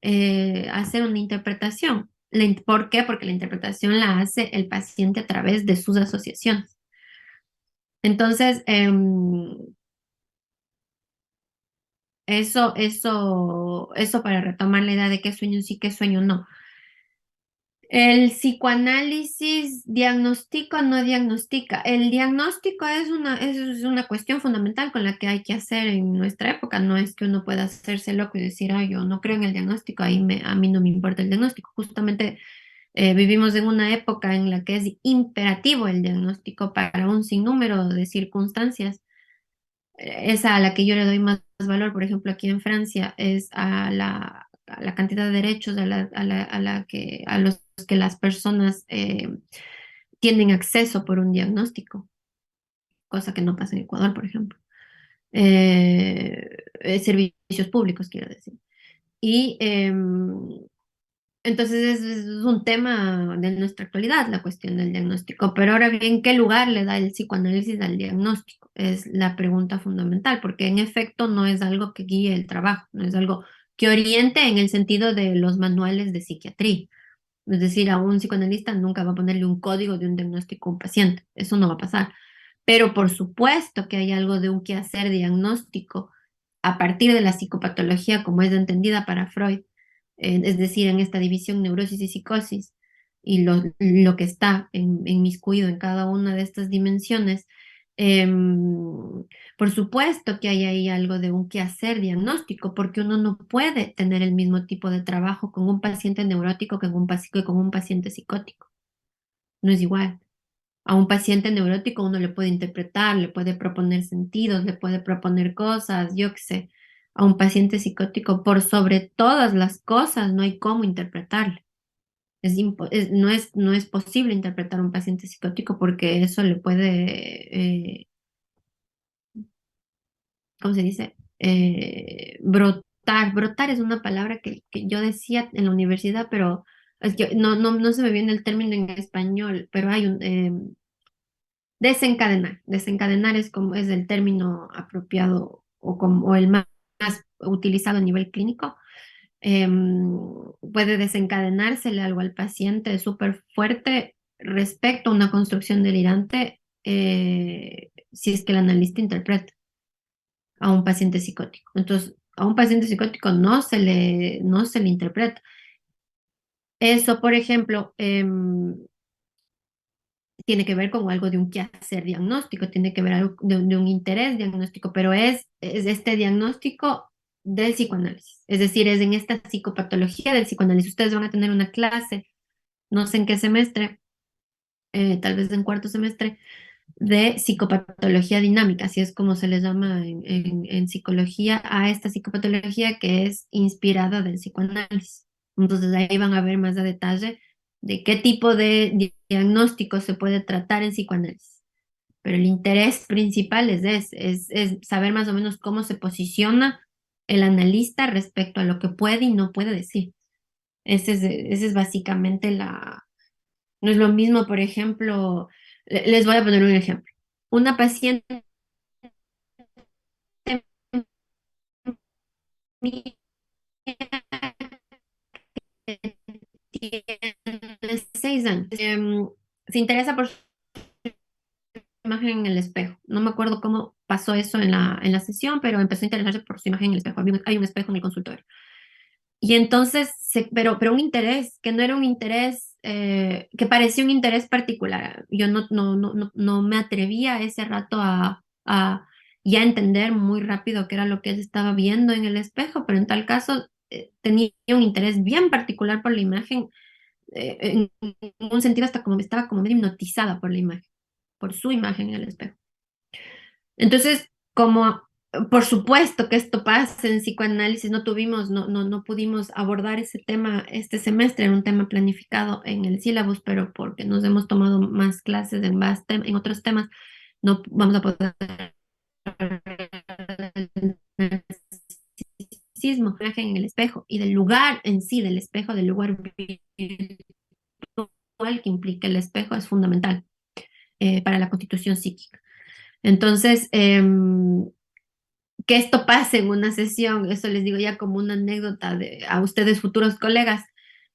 hacer una interpretación. ¿Por qué? Porque la interpretación la hace el paciente a través de sus asociaciones. Entonces, eso para retomar la idea de qué sueño sí, qué sueño no. El psicoanálisis diagnostica o no diagnostica. El diagnóstico es una cuestión fundamental con la que hay que hacer en nuestra época. No es que uno pueda hacerse loco y decir, ay, yo no creo en el diagnóstico, a mí no me importa el diagnóstico. Justamente vivimos en una época en la que es imperativo el diagnóstico para un sinnúmero de circunstancias. Esa a la que yo le doy más valor, por ejemplo, aquí en Francia, es a la cantidad de derechos a los que las personas tienen acceso por un diagnóstico, cosa que no pasa en Ecuador, por ejemplo. Servicios públicos, quiero decir. Y entonces es un tema de nuestra actualidad, la cuestión del diagnóstico. Pero ahora bien, ¿qué lugar le da el psicoanálisis al diagnóstico? Es la pregunta fundamental, porque en efecto no es algo que guíe el trabajo, no es algo que oriente en el sentido de los manuales de psiquiatría. Es decir, a un psicoanalista nunca va a ponerle un código de un diagnóstico a un paciente, eso no va a pasar. Pero por supuesto que hay algo de un quehacer diagnóstico a partir de la psicopatología como es entendida para Freud, es decir, en esta división neurosis y psicosis, y lo que está inmiscuido en cada una de estas dimensiones. Por supuesto que hay ahí algo de un quehacer diagnóstico, porque uno no puede tener el mismo tipo de trabajo con un paciente neurótico que con un paciente psicótico. No es igual. A un paciente neurótico uno le puede interpretar, le puede proponer sentidos, le puede proponer cosas, yo qué sé. A un paciente psicótico, por sobre todas las cosas, no hay cómo interpretarle. No es posible interpretar a un paciente psicótico porque eso le puede, ¿cómo se dice? Brotar. Brotar es una palabra que yo decía en la universidad, pero es que no se me viene el término en español, pero hay un desencadenar. Desencadenar es el término apropiado o el más utilizado a nivel clínico. Puede desencadenársele algo al paciente súper fuerte respecto a una construcción delirante si es que el analista interpreta a un paciente psicótico. Entonces, a un paciente psicótico no se le interpreta. Eso, por ejemplo, tiene que ver con algo de un quehacer diagnóstico, tiene que ver algo de un interés diagnóstico, pero es este diagnóstico del psicoanálisis. Es decir, es en esta psicopatología del psicoanálisis. Ustedes van a tener una clase, no sé en qué semestre, tal vez en cuarto semestre, de psicopatología dinámica, así es como se les llama en psicología a esta psicopatología que es inspirada del psicoanálisis. Entonces ahí van a ver más a detalle de qué tipo de diagnóstico se puede tratar en psicoanálisis. Pero el interés principal es saber más o menos cómo se posiciona el analista respecto a lo que puede y no puede decir. Ese es básicamente la... No es lo mismo, por ejemplo, les voy a poner un ejemplo. Una paciente mía que tiene 6 años, se interesa por su imagen en el espejo. No me acuerdo cómo pasó eso en la sesión, pero empezó a interesarse por su imagen en el espejo. Hay un espejo en el consultorio. Y entonces, pero un interés que no era un interés, que parecía un interés particular. Yo no me atrevía a ese rato a ya entender muy rápido qué era lo que él estaba viendo en el espejo, pero en tal caso tenía un interés bien particular por la imagen, en un sentido hasta como estaba como medio hipnotizada por la imagen, por su imagen en el espejo. Entonces, como por supuesto que esto pasa en psicoanálisis, no pudimos abordar ese tema este semestre, era un tema planificado en el sílabus, pero porque nos hemos tomado más clases en otros temas, no vamos a poder narcisismo, imagen en el espejo y del lugar en sí, del espejo, del lugar virtual que implica el espejo es fundamental para la constitución psíquica. Entonces, que esto pase en una sesión, eso les digo ya como una anécdota a ustedes futuros colegas,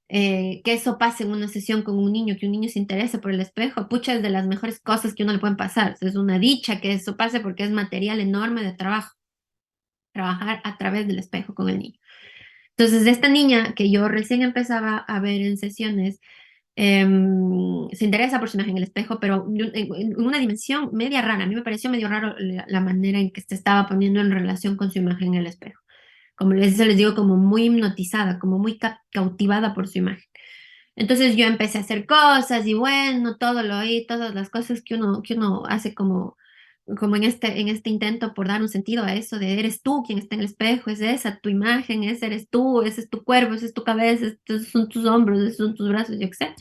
que eso pase en una sesión con un niño, que un niño se interese por el espejo, pucha, es de las mejores cosas que uno le pueden pasar. Es una dicha que eso pase porque es material enorme de trabajo, trabajar a través del espejo con el niño. Entonces, esta niña que yo recién empezaba a ver en sesiones, se interesa por su imagen en el espejo, pero en una dimensión media rara. A mí me pareció medio raro la manera en que se estaba poniendo en relación con su imagen en el espejo. Como les digo, como muy hipnotizada, como muy cautivada por su imagen. Entonces yo empecé a hacer cosas y bueno, todo lo oí, todas las cosas que uno hace como en este intento por dar un sentido a eso de eres tú quien está en el espejo, es esa tu imagen, ese eres tú, ese es tu cuerpo, ese es tu cabeza, esos son tus hombros, esos son tus brazos, yo qué sé.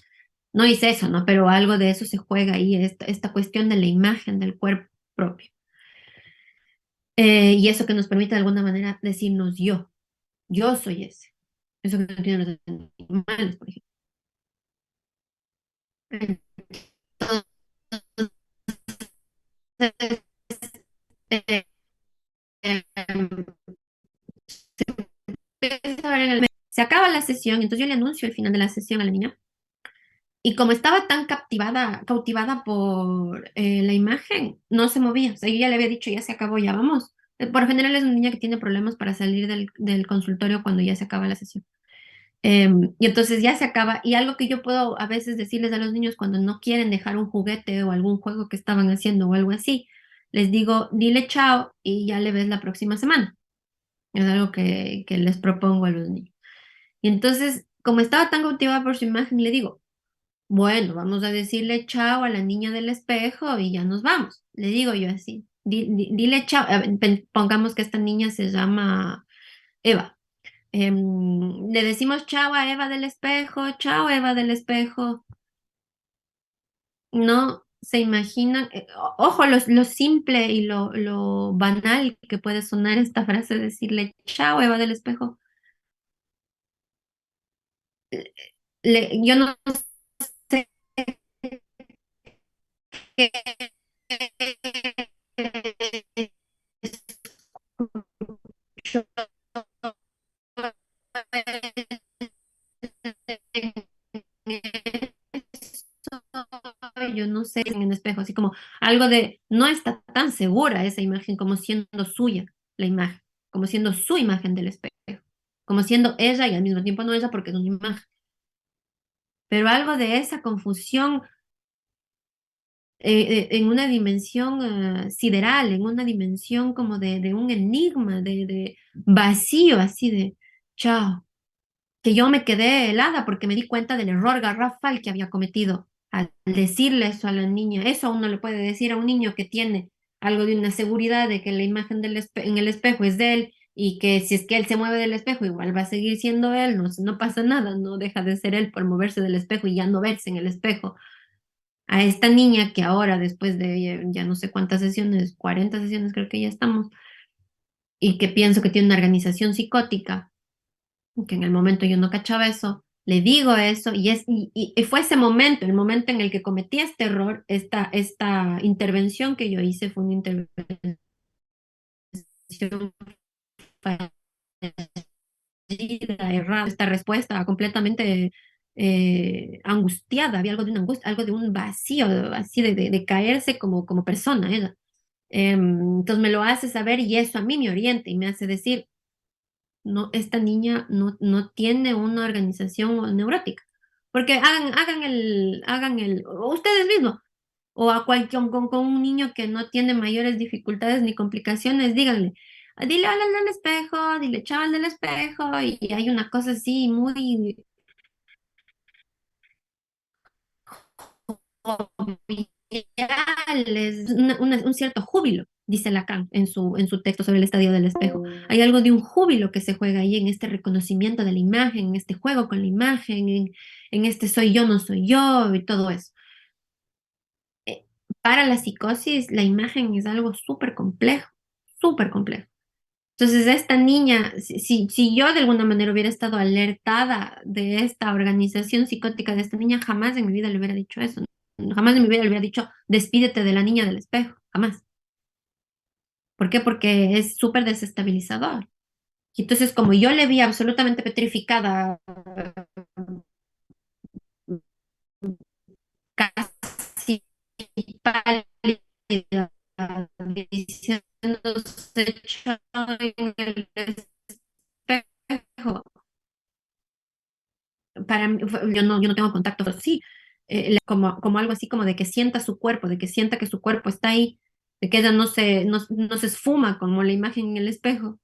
No hice eso, ¿no? Pero algo de eso se juega ahí, esta cuestión de la imagen del cuerpo propio. Y eso que nos permite de alguna manera decirnos yo soy ese. Eso que no tienen los animales, por ejemplo. Entonces, eh, eh, se acaba la sesión, entonces yo le anuncio el final de la sesión a la niña. Y como estaba tan cautivada por la imagen, no se movía. O sea, yo ya le había dicho, ya se acabó, ya vamos. Por general es una niña que tiene problemas para salir del consultorio cuando ya se acaba la sesión. Y entonces ya se acaba. Y algo que yo puedo a veces decirles a los niños cuando no quieren dejar un juguete o algún juego que estaban haciendo o algo así, les digo, dile chao y ya le ves la próxima semana. Es algo que les propongo a los niños. Y entonces, como estaba tan cautivada por su imagen, le digo, bueno, vamos a decirle chao a la niña del espejo y ya nos vamos. Le digo yo así, dile chao. Pongamos que esta niña se llama Eva. Le decimos chao a Eva del espejo, chao Eva del espejo. No se imaginan, ojo, lo simple y lo banal que puede sonar esta frase, decirle chao Eva del espejo. Yo no sé qué yo no sé en el espejo, así como algo de no está tan segura esa imagen como siendo suya la imagen, como siendo su imagen del espejo, como siendo ella y al mismo tiempo no ella porque es una imagen. Pero algo de esa confusión en una dimensión sideral, en una dimensión como de un enigma, de vacío, así de, chao, que yo me quedé helada porque me di cuenta del error garrafal que había cometido al decirle eso a la niña. Eso uno le puede decir a un niño que tiene algo de una seguridad de que la imagen en el espejo es de él y que si es que él se mueve del espejo igual va a seguir siendo él, no, no pasa nada, no deja de ser él por moverse del espejo y ya no verse en el espejo. A esta niña que ahora, después de ya no sé cuántas sesiones, 40 sesiones creo que ya estamos, y que pienso que tiene una organización psicótica, que en el momento yo no cachaba eso, le digo eso, y fue ese momento, el momento en el que cometí este error, esta intervención que yo hice fue una intervención fallida, errada, esta respuesta completamente angustiada, había algo de una angustia, algo de un vacío, así de caerse como persona, ella. Entonces me lo hace saber y eso a mí me orienta y me hace decir, no, esta niña no tiene una organización neurótica. Porque o ustedes mismos, o a cualquier, con un niño que no tiene mayores dificultades ni complicaciones, díganle, dile hola al espejo, dile chaval del espejo, y hay una cosa así muy es un cierto júbilo, dice Lacan en su texto sobre el estadio del espejo. Hay algo de un júbilo que se juega ahí en este reconocimiento de la imagen, en este juego con la imagen, en este soy yo, no soy yo y todo eso. Para la psicosis, la imagen es algo súper complejo, súper complejo. Entonces, esta niña, si yo de alguna manera hubiera estado alertada de esta organización psicótica de esta niña, jamás en mi vida le hubiera dicho eso. Jamás en mi vida le hubiera dicho, despídete de la niña del espejo, jamás. ¿Por qué? Porque es súper desestabilizador. Y entonces, como yo le vi absolutamente petrificada, casi pálida, diciéndose chao en el espejo, para mí, yo no tengo contacto, pero sí, como algo así como de que sienta su cuerpo, de que sienta que su cuerpo está ahí, de que ella no se esfuma como la imagen en el espejo.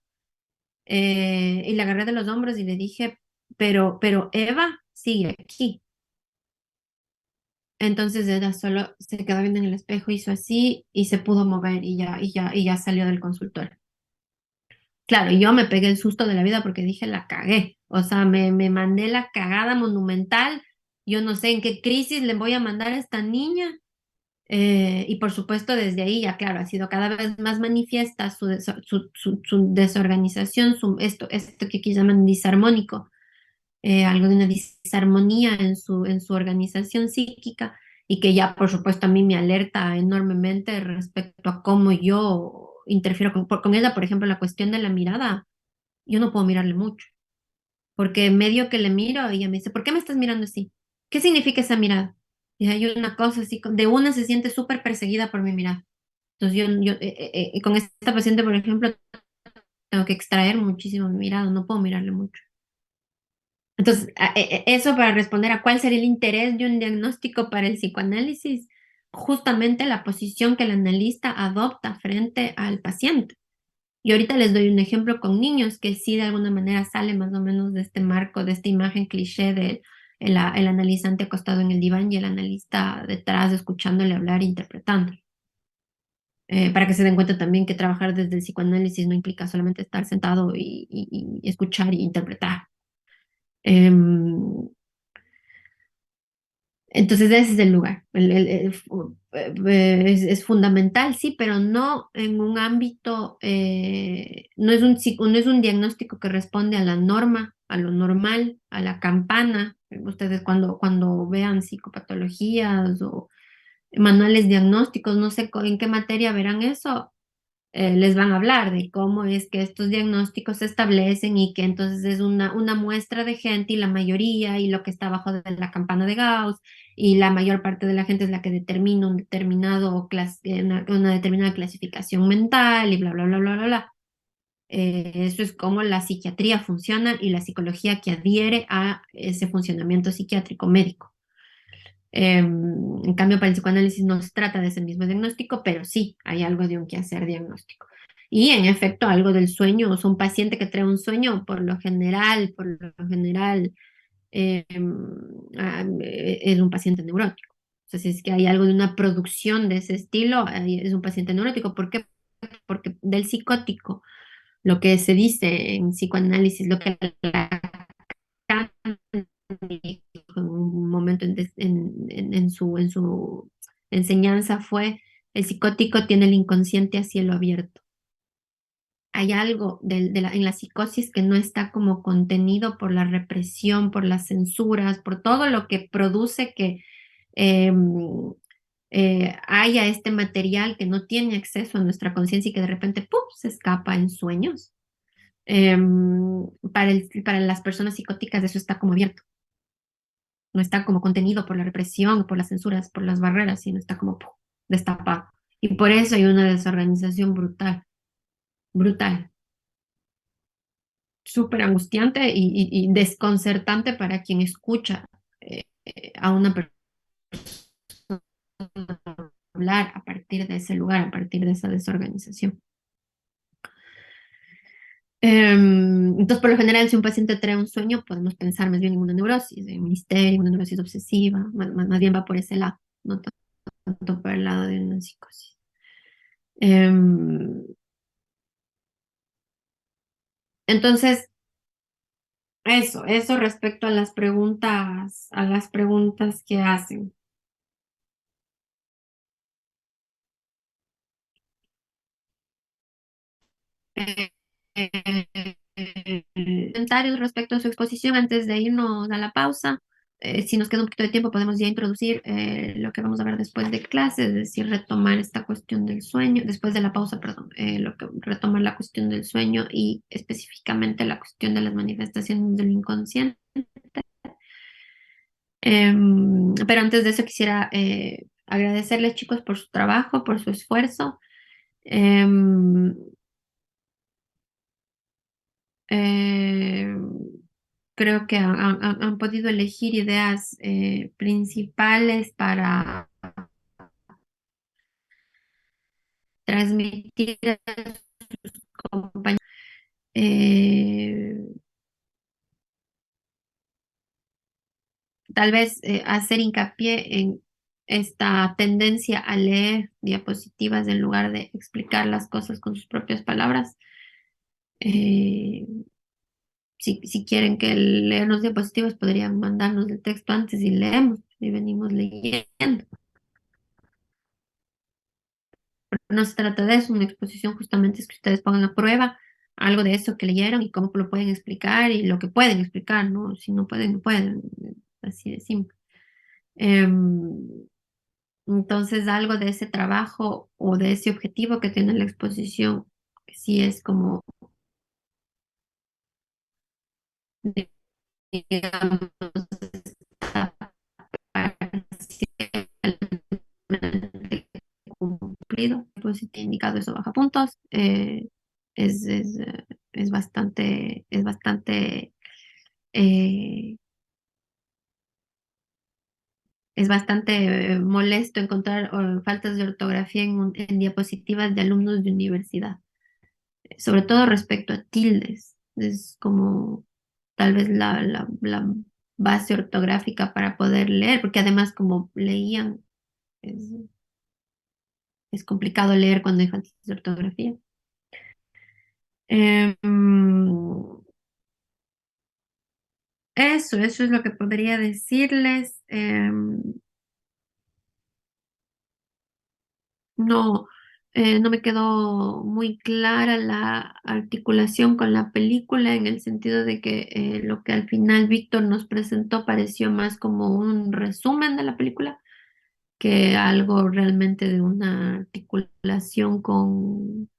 Y le agarré de los hombros y le dije, pero Eva sigue aquí. Entonces ella solo se quedó viendo en el espejo, hizo así y se pudo mover y ya salió del consultorio. Claro, yo me pegué el susto de la vida porque dije, la cagué. O sea, me mandé la cagada monumental. Yo no sé en qué crisis le voy a mandar a esta niña. Y por supuesto, desde ahí ya, claro, ha sido cada vez más manifiesta su desorganización, esto que aquí llaman disarmónico, algo de una disarmonía en su organización psíquica y que ya, por supuesto, a mí me alerta enormemente respecto a cómo yo interfiero con ella. Por ejemplo, la cuestión de la mirada, yo no puedo mirarle mucho, porque medio que le miro y ella me dice, ¿por qué me estás mirando así? ¿Qué significa esa mirada? Y hay una cosa así, de una se siente súper perseguida por mi mirada. Entonces con esta paciente, por ejemplo, tengo que extraer muchísimo mi mirada, no puedo mirarle mucho. Entonces, eso para responder a cuál sería el interés de un diagnóstico para el psicoanálisis, justamente la posición que el analista adopta frente al paciente. Y ahorita les doy un ejemplo con niños que sí de alguna manera sale más o menos de este marco, de esta imagen cliché de el analizante acostado en el diván y el analista detrás escuchándole hablar e interpretando. Para que se den cuenta también que trabajar desde el psicoanálisis no implica solamente estar sentado y escuchar y interpretar. Em, entonces ese es el lugar. Es fundamental, sí, pero no en un ámbito, no es un diagnóstico que responde a la norma, a lo normal, a la campana. Ustedes cuando vean psicopatologías o manuales diagnósticos, no sé en qué materia verán eso, les van a hablar de cómo es que estos diagnósticos se establecen y que entonces es una muestra de gente y la mayoría y lo que está abajo de la campana de Gauss y la mayor parte de la gente es la que determina una determinada clasificación mental y bla, bla, bla, bla, bla, bla. Eso es como la psiquiatría funciona y la psicología que adhiere a ese funcionamiento psiquiátrico médico. En cambio, para el psicoanálisis no se trata de ese mismo diagnóstico, pero sí hay algo de un quehacer diagnóstico. Y en efecto, algo del sueño, o sea, un paciente que trae un sueño, por lo general, eh, es un paciente neurótico. O sea, si es que hay algo de una producción de ese estilo, es un paciente neurótico. ¿Por qué? Porque del psicótico, lo que se dice en psicoanálisis, lo que Lacan dijo en un momento en su enseñanza fue, el psicótico tiene el inconsciente a cielo abierto. Hay algo en la psicosis que no está como contenido por la represión, por las censuras, por todo lo que produce que haya este material que no tiene acceso a nuestra conciencia y que de repente ¡pum!, se escapa en sueños. Para las personas psicóticas eso está como abierto, no está como contenido por la represión, por las censuras, por las barreras, sino está como ¡pum!, destapado. Y por eso hay una desorganización brutal, brutal, súper angustiante y desconcertante para quien escucha a una persona hablar a partir de ese lugar, a partir de esa desorganización. Entonces, por lo general, si un paciente trae un sueño, podemos pensar más bien en una neurosis, en un histeria, una neurosis obsesiva, más bien va por ese lado, no tanto por el lado de una psicosis. Em, entonces, eso respecto a las preguntas que hacen. Comentarios respecto a su exposición antes de irnos a la pausa. Si nos queda un poquito de tiempo, podemos ya introducir lo que vamos a ver después de clase, es decir, retomar esta cuestión del sueño, después de la pausa, perdón, retomar la cuestión del sueño y específicamente la cuestión de las manifestaciones del inconsciente. Pero antes de eso quisiera agradecerles, chicos, por su trabajo, por su esfuerzo. Em, eh, Creo que han podido elegir ideas principales para transmitir a sus compañeros. Tal vez hacer hincapié en esta tendencia a leer diapositivas en lugar de explicar las cosas con sus propias palabras. Eh, si quieren que leernos diapositivas, podrían mandarnos el texto antes y leemos y venimos leyendo. No se trata de eso, una exposición justamente es que ustedes pongan a prueba algo de eso que leyeron y cómo lo pueden explicar y lo que pueden explicar, ¿no? Si no pueden, no pueden, así de simple. Entonces, algo de ese trabajo o de ese objetivo que tiene la exposición, que sí es como, digamos, cumplido, pues si te he indicado eso baja puntos, es, es, eh, eh, es bastante molesto encontrar faltas de ortografía en diapositivas de alumnos de universidad, sobre todo respecto a tildes. Es como tal vez la base ortográfica para poder leer, porque además como leían, es, es complicado leer cuando hay faltas de ortografía. Em, eso es lo que podría decirles. No, no me quedó muy clara la articulación con la película en el sentido de que lo que al final Víctor nos presentó pareció más como un resumen de la película que algo realmente de una articulación con,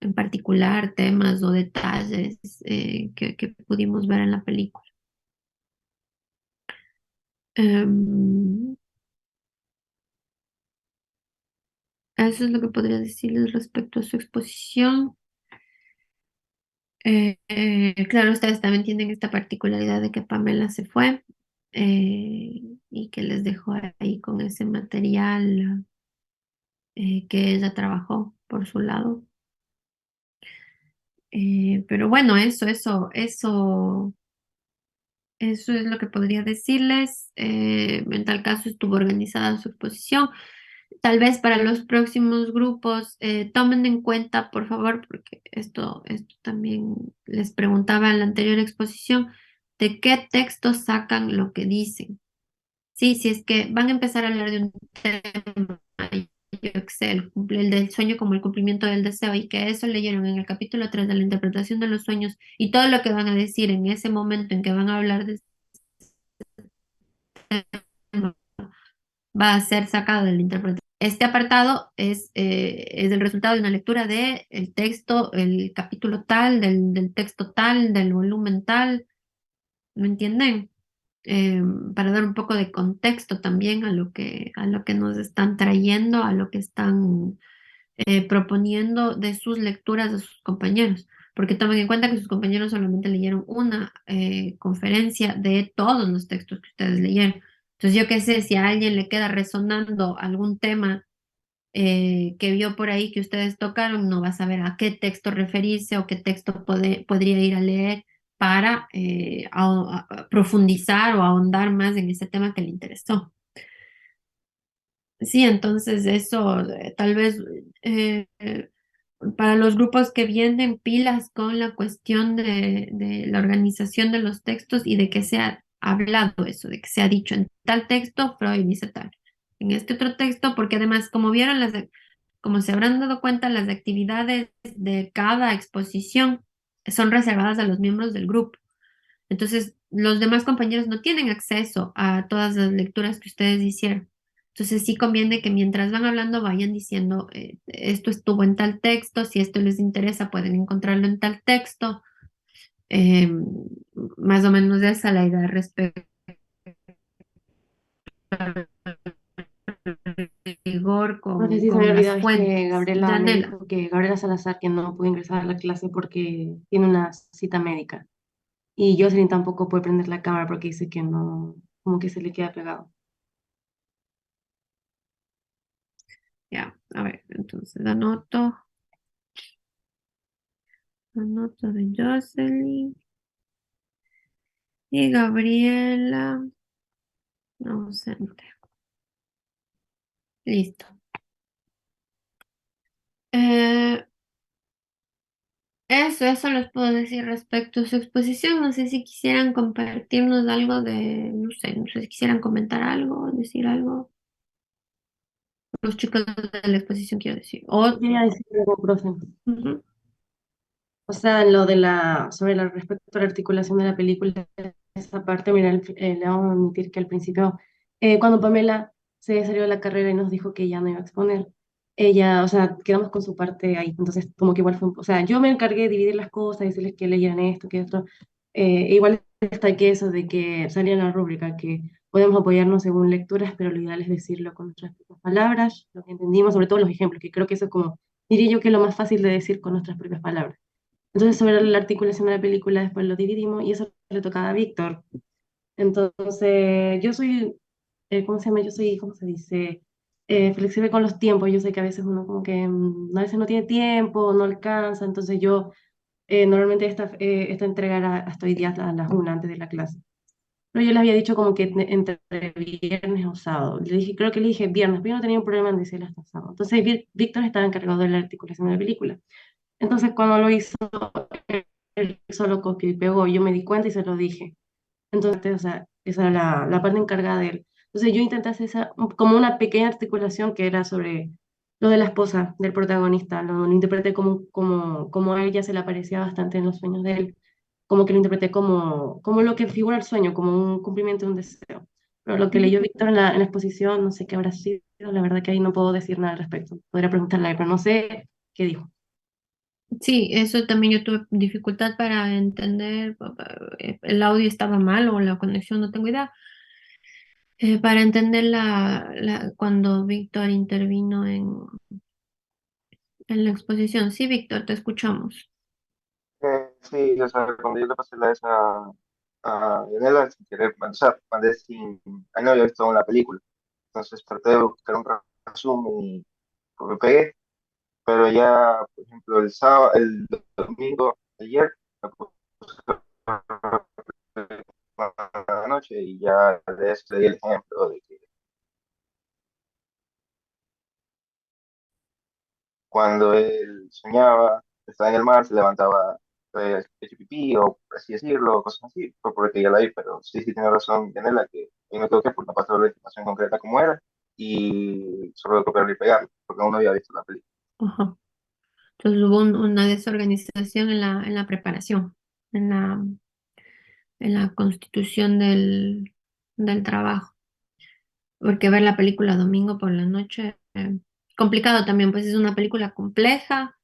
en particular, temas o detalles que pudimos ver en la película. Em, Eso es lo que podría decirles respecto a su exposición. Claro, ustedes también tienen esta particularidad de que Pamela se fue. y que les dejó ahí con ese material que ella trabajó por su lado. Pero bueno, eso es lo que podría decirles. En tal caso estuvo organizada su exposición. Tal vez para los próximos grupos tomen en cuenta, por favor, porque esto también les preguntaba en la anterior exposición, de qué textos sacan lo que dicen. Sí, si es que van a empezar a hablar de un tema, yo qué sé, el del sueño como el cumplimiento del deseo, y que eso leyeron en el capítulo 3 de la interpretación de los sueños, y todo lo que van a decir en ese momento en que van a hablar de ese tema va a ser sacado de la interpretación. Este apartado es el resultado de una lectura de el texto, el capítulo tal, del texto tal, del volumen tal, ¿me entienden? Para dar un poco de contexto también a lo que nos están trayendo, a lo que están proponiendo de sus lecturas de sus compañeros, porque tomen en cuenta que sus compañeros solamente leyeron una conferencia de todos los textos que ustedes leyeron. Entonces, yo qué sé, si a alguien le queda resonando algún tema que vio por ahí que ustedes tocaron, no va a saber a qué texto referirse o qué texto podría ir a leer para a profundizar o ahondar más en ese tema que le interesó. Sí, entonces eso tal vez para los grupos que vienen pilas con la cuestión de la organización de los textos y de que se ha hablado eso, de que se ha dicho en tal texto, Freud dice tal, en este otro texto, porque además, como vieron, como se habrán dado cuenta, las actividades de cada exposición son reservadas a los miembros del grupo. Entonces, los demás compañeros no tienen acceso a todas las lecturas que ustedes hicieron. Entonces, sí conviene que mientras van hablando vayan diciendo, esto estuvo en tal texto, si esto les interesa pueden encontrarlo en tal texto. Eh, Más o menos esa es la idea respecto al rigor Lo que sí se me con había las olvidado es que fuentes. Gabriela me Janela. dijo que Gabriela Salazar que no pudo ingresar a la clase porque tiene una cita médica. Y Jocelyn tampoco puede prender la cámara porque dice que no, como que se le queda pegado. Ya, a ver, entonces anoto de Jocelyn y Gabriela, ausente. Listo. Eh, eso les puedo decir respecto a su exposición. No sé si quisieran compartirnos algo no sé si quisieran comentar algo, decir algo. Los chicos de la exposición, quiero decir. Yo quería decir algo, profe. Ujú. O sea, sobre respecto a la articulación de la película, esa parte, mira, le vamos a admitir que al principio, cuando Pamela se salió de la carrera y nos dijo que ya no iba a exponer, ella, o sea, quedamos con su parte ahí. Entonces, como que igual fue, o sea, yo me encargué de dividir las cosas, decirles que leyeran esto, que esto. Igual está que eso de que salía en la rúbrica, que podemos apoyarnos según lecturas, pero lo ideal es decirlo con nuestras propias palabras, lo que entendimos, sobre todo los ejemplos, que creo que eso es como, diría yo que es lo más fácil de decir con nuestras propias palabras. Entonces, sobre la articulación de la película, después lo dividimos y eso le tocaba a Víctor. Entonces, yo soy, ¿cómo se llama? Yo soy, ¿cómo se dice? Flexible con los tiempos. Yo sé que a veces uno como que a veces no tiene tiempo, no alcanza. Entonces, yo normalmente esta entrega era hasta hoy día a las 1 antes de la clase. Pero yo les había dicho como que entre viernes o sábado. Le dije, creo que le dije viernes, pero yo no tenía un problema en decirle hasta sábado. Entonces, Víctor estaba encargado de la articulación de la película. Entonces, cuando lo hizo, él solo copió y pegó. Yo me di cuenta y se lo dije. Entonces, o sea, esa era la parte encargada de él. Entonces, yo intenté hacer como una pequeña articulación que era sobre lo de la esposa del protagonista. Lo interpreté como a ella se le aparecía bastante en los sueños de él. Como que lo interpreté como lo que figura el sueño, como un cumplimiento de un deseo. Pero lo que leyó Víctor en la exposición, no sé qué habrá sido. La verdad que ahí no puedo decir nada al respecto. Podría preguntarle a él, pero no sé qué dijo. Sí, eso también yo tuve dificultad para entender, el audio estaba mal o la conexión, no tengo idea, para entender cuando Víctor intervino en la exposición. Sí, Víctor, te escuchamos. Sí, o sea, cuando yo le pasé esa Yanela sin querer, o sea, mandé sin, ahí no había visto aún la película, entonces traté de buscar un resumen y pues, me pegué, pero ya, por ejemplo, el sábado, el domingo, ayer, me puse a la noche y ya de eso le di el ejemplo de que cuando él soñaba, estaba en el mar, se levantaba hecho pipí o por así decirlo, cosas así, fue porque ya la vi, pero sí, sí tiene razón, Yanela, que yo me equivoqué porque no pasó la información concreta como era y solo copiarlo y pegarlo, porque aún no había visto la película. Ajá. Entonces hubo una desorganización en la preparación, en la, en la constitución del trabajo. Porque ver la película domingo por la noche, complicado también, pues es una película compleja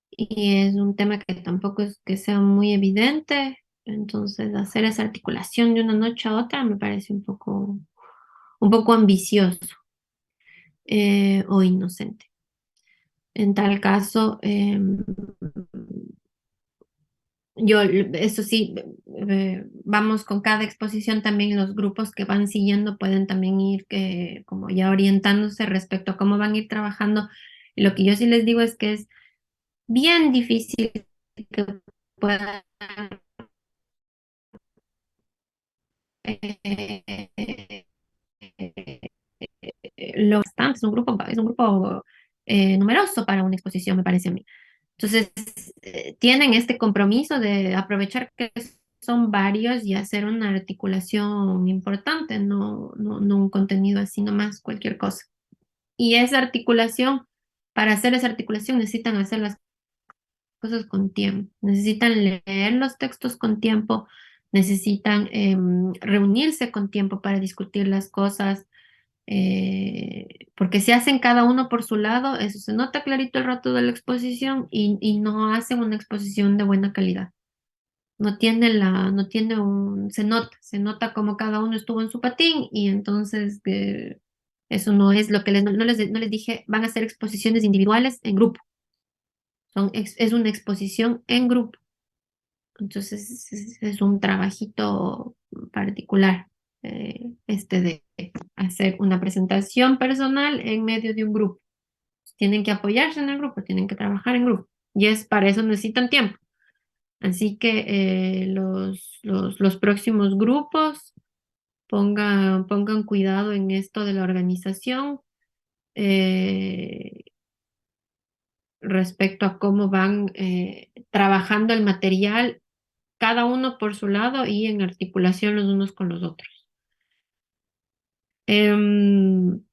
y es un tema que tampoco es que sea muy evidente. Entonces, hacer esa articulación de una noche a otra me parece un poco ambicioso o inocente. En tal caso, eso sí, vamos con cada exposición también los grupos que van siguiendo pueden también ir como ya orientándose respecto a cómo van a ir trabajando. Y lo que yo sí les digo es que es bien difícil que puedan eh, lo bastante, es un grupo numeroso para una exposición, me parece a mí. Entonces, tienen este compromiso de aprovechar que son varios y hacer una articulación importante, no un contenido así nomás, cualquier cosa. Y esa articulación, para hacer esa articulación necesitan hacer las cosas con tiempo, necesitan leer los textos con tiempo, necesitan reunirse con tiempo para discutir las cosas, porque si hacen cada uno por su lado, eso se nota clarito el rato de la exposición y no hacen una exposición de buena calidad. No tiene se nota como cada uno estuvo en su patín y entonces eso no es lo que no les dije, van a hacer exposiciones individuales en grupo, es una exposición en grupo. Entonces es un trabajito particular, de hacer una presentación personal en medio de un grupo. Tienen que apoyarse en el grupo, tienen que trabajar en grupo. Y es para eso necesitan tiempo. Así que los próximos grupos pongan cuidado en esto de la organización eh, respecto a cómo van trabajando el material cada uno por su lado y en articulación los unos con los otros. Em,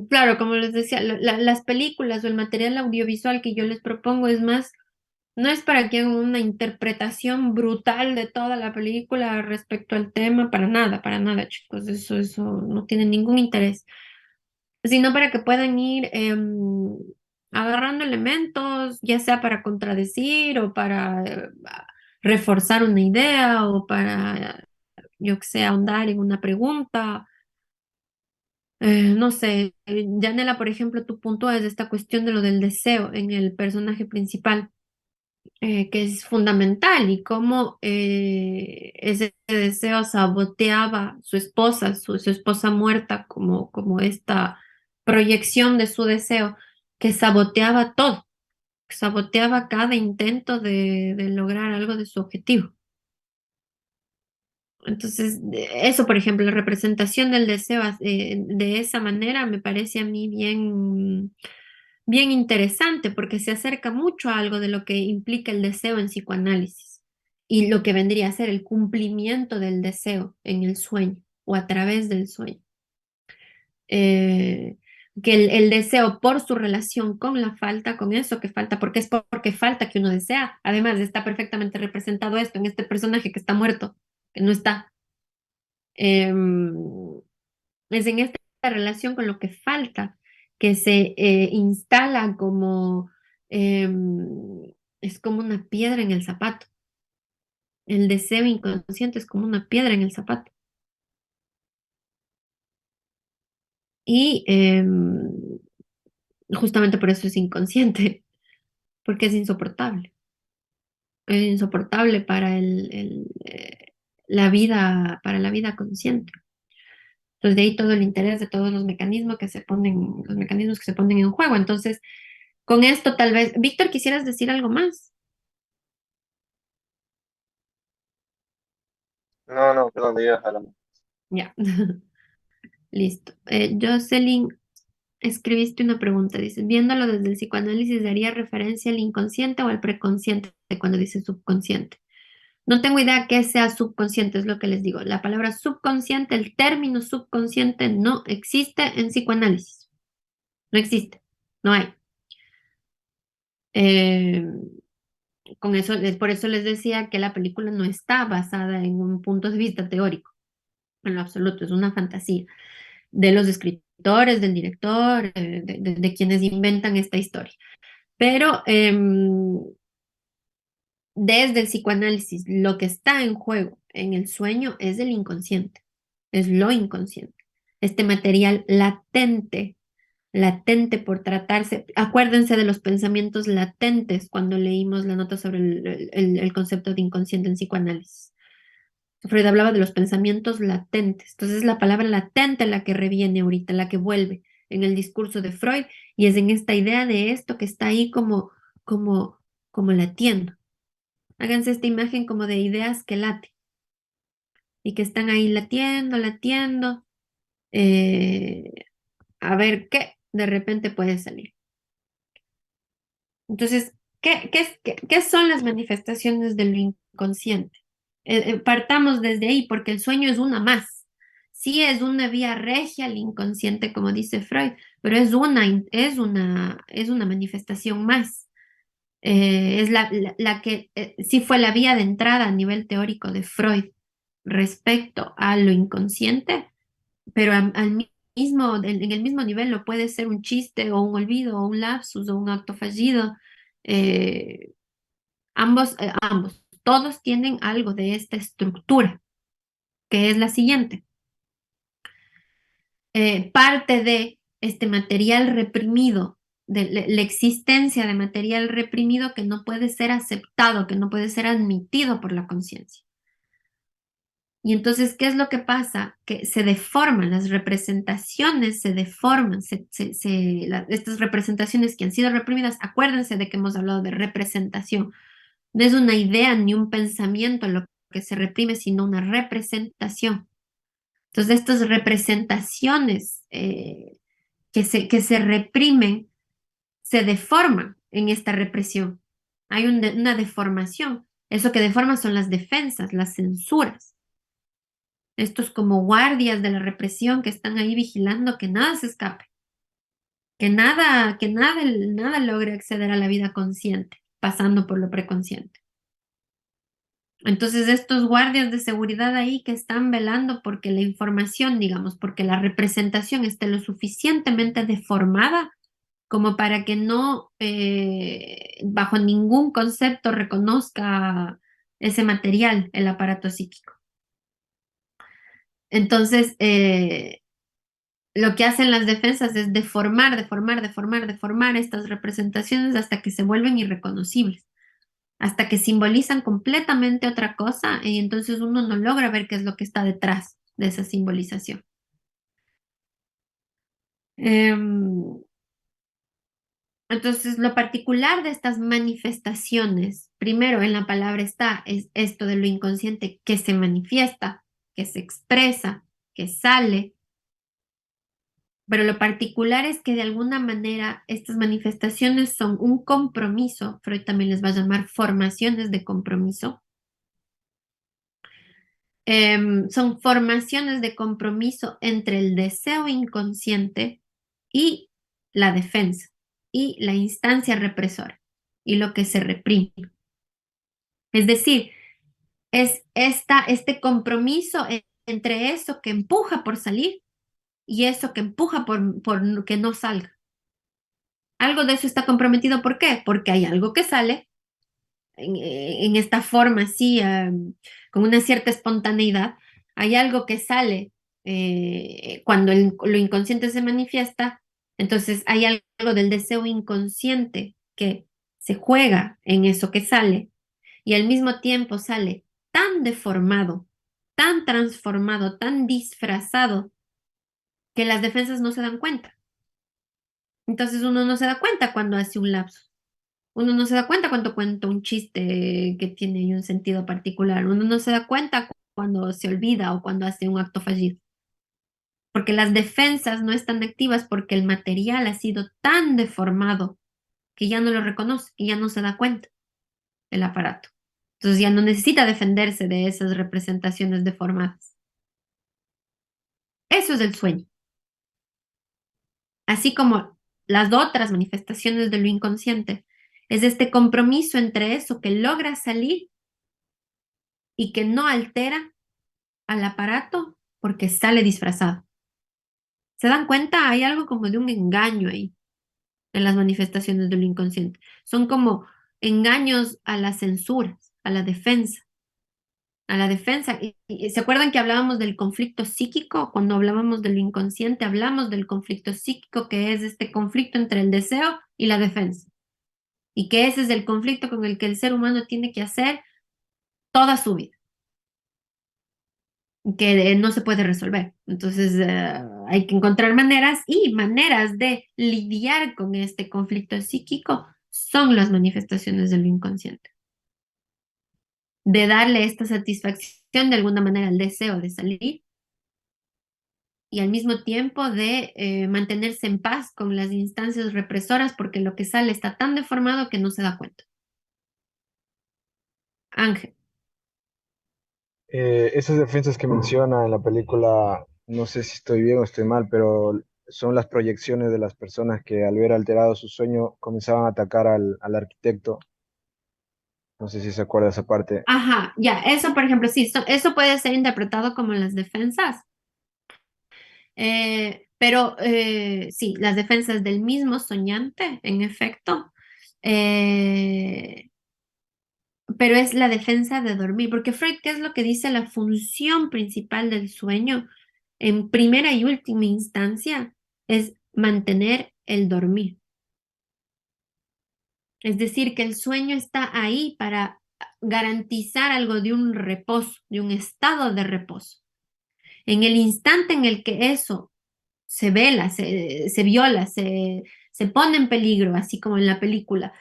claro, como les decía, las películas o el material audiovisual que yo les propongo es más, no es para que hagan una interpretación brutal de toda la película respecto al tema, para nada, chicos, eso no tiene ningún interés, sino para que puedan ir agarrando elementos, ya sea para contradecir o para reforzar una idea o para yo que sé, ahondar en una pregunta. No sé, Janela, por ejemplo, tu punto es esta cuestión de lo del deseo en el personaje principal, que es fundamental y cómo ese deseo saboteaba su esposa, su esposa muerta, como esta proyección de su deseo, que saboteaba todo, que saboteaba cada intento de lograr algo de su objetivo. Entonces, eso, por ejemplo, la representación del deseo de esa manera me parece a mí bien interesante porque se acerca mucho a algo de lo que implica el deseo en psicoanálisis y lo que vendría a ser el cumplimiento del deseo en el sueño o a través del sueño. Eh, que el deseo por su relación con la falta, con eso que falta, porque es porque falta que uno desea. Además, está perfectamente representado esto en este personaje que está muerto, que no está. Em, es en esta relación con lo que falta que se instala como, es como una piedra en el zapato. El deseo inconsciente es como una piedra en el zapato. Y justamente por eso es inconsciente, porque es insoportable. insoportable para para la vida consciente. Entonces, de ahí todo el interés de todos los mecanismos que se ponen, los mecanismos que se ponen en juego. Entonces, con esto tal vez, Víctor, ¿quisieras decir algo más? No, perdón, digas, Alan. Ya, listo. Jocelyn, escribiste una pregunta, dices, viéndolo desde el psicoanálisis, ¿daría referencia al inconsciente o al preconsciente cuando dice subconsciente? No tengo idea qué sea subconsciente, es lo que les digo. La palabra subconsciente, el término subconsciente no existe en psicoanálisis. No existe, no hay. Con eso, por eso les decía que la película no está basada en un punto de vista teórico, en lo absoluto, es una fantasía de los escritores, del director, de quienes inventan esta historia. Pero desde el psicoanálisis, lo que está en juego en el sueño es el inconsciente, es lo inconsciente, este material latente por tratarse. Acuérdense de los pensamientos latentes cuando leímos la nota sobre el concepto de inconsciente en psicoanálisis. Freud hablaba de los pensamientos latentes. Entonces es la palabra latente la que reviene ahorita, la que vuelve en el discurso de Freud y es en esta idea de esto que está ahí como latiendo. Háganse esta imagen como de ideas que laten y que están ahí latiendo, a ver qué de repente puede salir. Entonces, ¿qué son las manifestaciones del inconsciente? Partamos desde ahí, porque el sueño es una más. Sí es una vía regia al inconsciente, como dice Freud, pero es una manifestación más. Es la que sí fue la vía de entrada a nivel teórico de Freud respecto a lo inconsciente, pero en el mismo nivel lo puede ser un chiste o un olvido o un lapsus o un acto fallido. Eh, ambos, todos tienen algo de esta estructura, que es la siguiente. Parte de este material reprimido, de la existencia de material reprimido que no puede ser aceptado, que no puede ser admitido por la conciencia. Y entonces, ¿qué es lo que pasa? Que se deforman, las representaciones se deforman, estas representaciones que han sido reprimidas, acuérdense de que hemos hablado de representación, no es una idea ni un pensamiento lo que se reprime, sino una representación. Entonces, estas representaciones que se reprimen, se deforman en esta represión. Hay una deformación. Eso que deforma son las defensas, las censuras. Estos como guardias de la represión que están ahí vigilando que nada se escape, nada logre acceder a la vida consciente, pasando por lo preconsciente. Entonces, estos guardias de seguridad ahí que están velando porque la información, digamos, porque la representación esté lo suficientemente deformada como para que no, bajo ningún concepto, reconozca ese material, el aparato psíquico. Entonces, lo que hacen las defensas es deformar estas representaciones hasta que se vuelven irreconocibles, hasta que simbolizan completamente otra cosa y entonces uno no logra ver qué es lo que está detrás de esa simbolización. Entonces, lo particular de estas manifestaciones, primero en la palabra está, es esto de lo inconsciente que se manifiesta, que se expresa, que sale. Pero lo particular es que de alguna manera estas manifestaciones son un compromiso, Freud también les va a llamar formaciones de compromiso. Son formaciones de compromiso entre el deseo inconsciente y la defensa y la instancia represora y lo que se reprime. Es decir, es este compromiso entre eso que empuja por salir y eso que empuja por que no salga. Algo de eso está comprometido, ¿por qué? Porque hay algo que sale en esta forma así, con una cierta espontaneidad. Hay algo que sale cuando lo inconsciente se manifiesta, entonces hay algo del deseo inconsciente que se juega en eso que sale y al mismo tiempo sale tan deformado, tan transformado, tan disfrazado, que las defensas no se dan cuenta. Entonces uno no se da cuenta cuando hace un lapsus. Uno no se da cuenta cuando cuenta un chiste que tiene un sentido particular. Uno no se da cuenta cuando se olvida o cuando hace un acto fallido. Porque las defensas no están activas porque el material ha sido tan deformado que ya no lo reconoce, que ya no se da cuenta el aparato. Entonces ya no necesita defenderse de esas representaciones deformadas. Eso es el sueño. Así como las otras manifestaciones de lo inconsciente, es este compromiso entre eso que logra salir y que no altera al aparato porque sale disfrazado. ¿Se dan cuenta? Hay algo como de un engaño ahí en las manifestaciones de lo inconsciente. Son como engaños a las censuras, a la defensa. A la defensa. Y ¿se acuerdan que hablábamos del conflicto psíquico? Cuando hablábamos de lo inconsciente, hablamos del conflicto psíquico, que es este conflicto entre el deseo y la defensa. Y que ese es el conflicto con el que el ser humano tiene que hacer toda su vida, que no se puede resolver. Entonces, hay que encontrar maneras y maneras de lidiar con este conflicto psíquico son las manifestaciones de lo inconsciente. De darle esta satisfacción de alguna manera al deseo de salir y al mismo tiempo de mantenerse en paz con las instancias represoras porque lo que sale está tan deformado que no se da cuenta. Ángel. Esas defensas que menciona en la película, no sé si estoy bien o estoy mal, pero son las proyecciones de las personas que al ver alterado su sueño comenzaban a atacar al arquitecto. No sé si se acuerda de esa parte. Ajá, ya, eso por ejemplo, sí, eso puede ser interpretado como las defensas. Pero sí, las defensas del mismo soñante, en efecto, eh, pero es la defensa de dormir, porque Freud, ¿qué es lo que dice? La función principal del sueño, en primera y última instancia, es mantener el dormir. Es decir, que el sueño está ahí para garantizar algo de un reposo, de un estado de reposo. En el instante en el que eso se vela, se viola, se pone en peligro, así como en la película,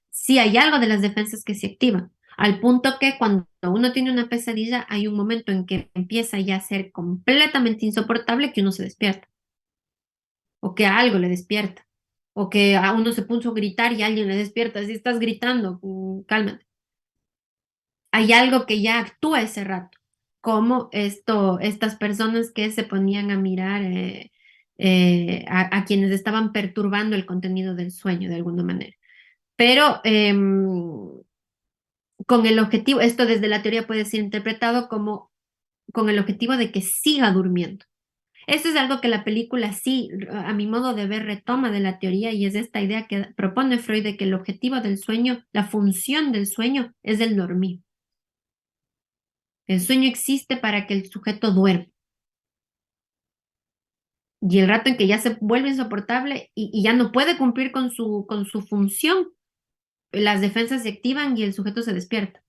sí hay algo de las defensas que se activan, al punto que cuando uno tiene una pesadilla hay un momento en que empieza ya a ser completamente insoportable que uno se despierta, o que algo le despierta, o que a uno se puso a gritar y alguien le despierta, si estás gritando, cálmate. Hay algo que ya actúa ese rato, como estas personas que se ponían a mirar a quienes estaban perturbando el contenido del sueño de alguna manera. Pero con el objetivo, esto desde la teoría puede ser interpretado como con el objetivo de que siga durmiendo. Esto es algo que la película sí, a mi modo de ver, retoma de la teoría y es esta idea que propone Freud de que el objetivo del sueño, la función del sueño es el dormir. El sueño existe para que el sujeto duerma. Y el rato en que ya se vuelve insoportable y ya no puede cumplir con su función, las defensas se activan y el sujeto se despierta,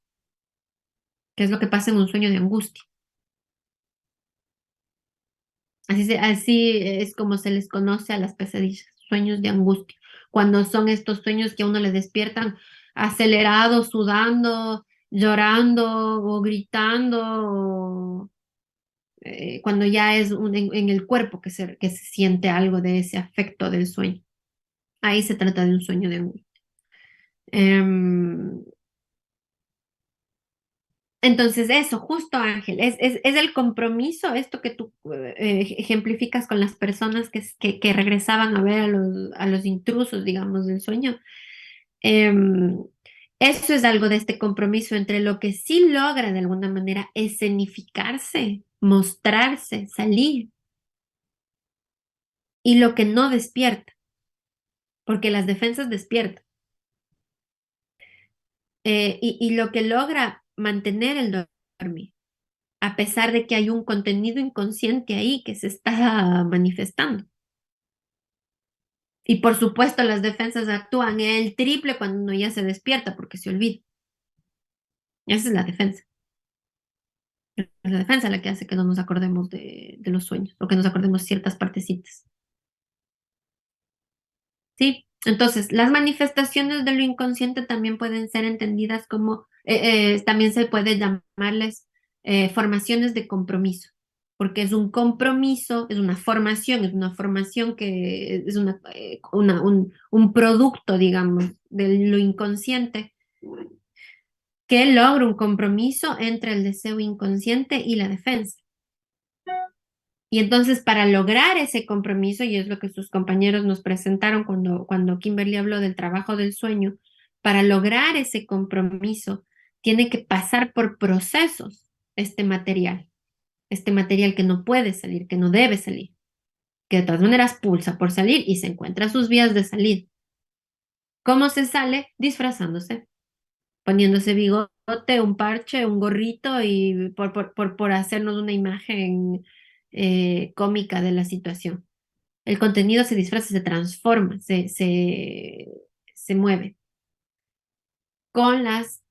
que es lo que pasa en un sueño de angustia. Así es como se les conoce a las pesadillas, sueños de angustia. Cuando son estos sueños que a uno le despiertan acelerado, sudando, llorando o gritando, cuando ya es en el cuerpo que se siente algo de ese afecto del sueño. Ahí se trata de un sueño de angustia. Entonces, eso, justo Ángel, es el compromiso, esto que tú ejemplificas con las personas que regresaban a ver a los intrusos, digamos, del sueño. Eso es algo de este compromiso entre lo que sí logra de alguna manera escenificarse, mostrarse, salir, y lo que no despierta, porque las defensas despiertan. Y lo que logra mantener el dormir, a pesar de que hay un contenido inconsciente ahí que se está manifestando. Y por supuesto las defensas actúan el triple cuando uno ya se despierta porque se olvida. Esa es la defensa. Es la defensa la que hace que no nos acordemos de los sueños o que nos acordemos ciertas partecitas. ¿Sí? Entonces, las manifestaciones de lo inconsciente también pueden ser entendidas como, también se puede llamarles formaciones de compromiso, porque es un compromiso, es una formación que es un producto, digamos, de lo inconsciente, que logra un compromiso entre el deseo inconsciente y la defensa. Y entonces para lograr ese compromiso, y es lo que sus compañeros nos presentaron cuando Kimberly habló del trabajo del sueño, para lograr ese compromiso tiene que pasar por procesos este material que no puede salir, que no debe salir, que de todas maneras pulsa por salir y se encuentra sus vías de salida. ¿Cómo se sale? Disfrazándose, poniéndose bigote, un parche, un gorrito y por hacernos una imagen cómica de la situación. El contenido se disfraza, se transforma, se mueve con las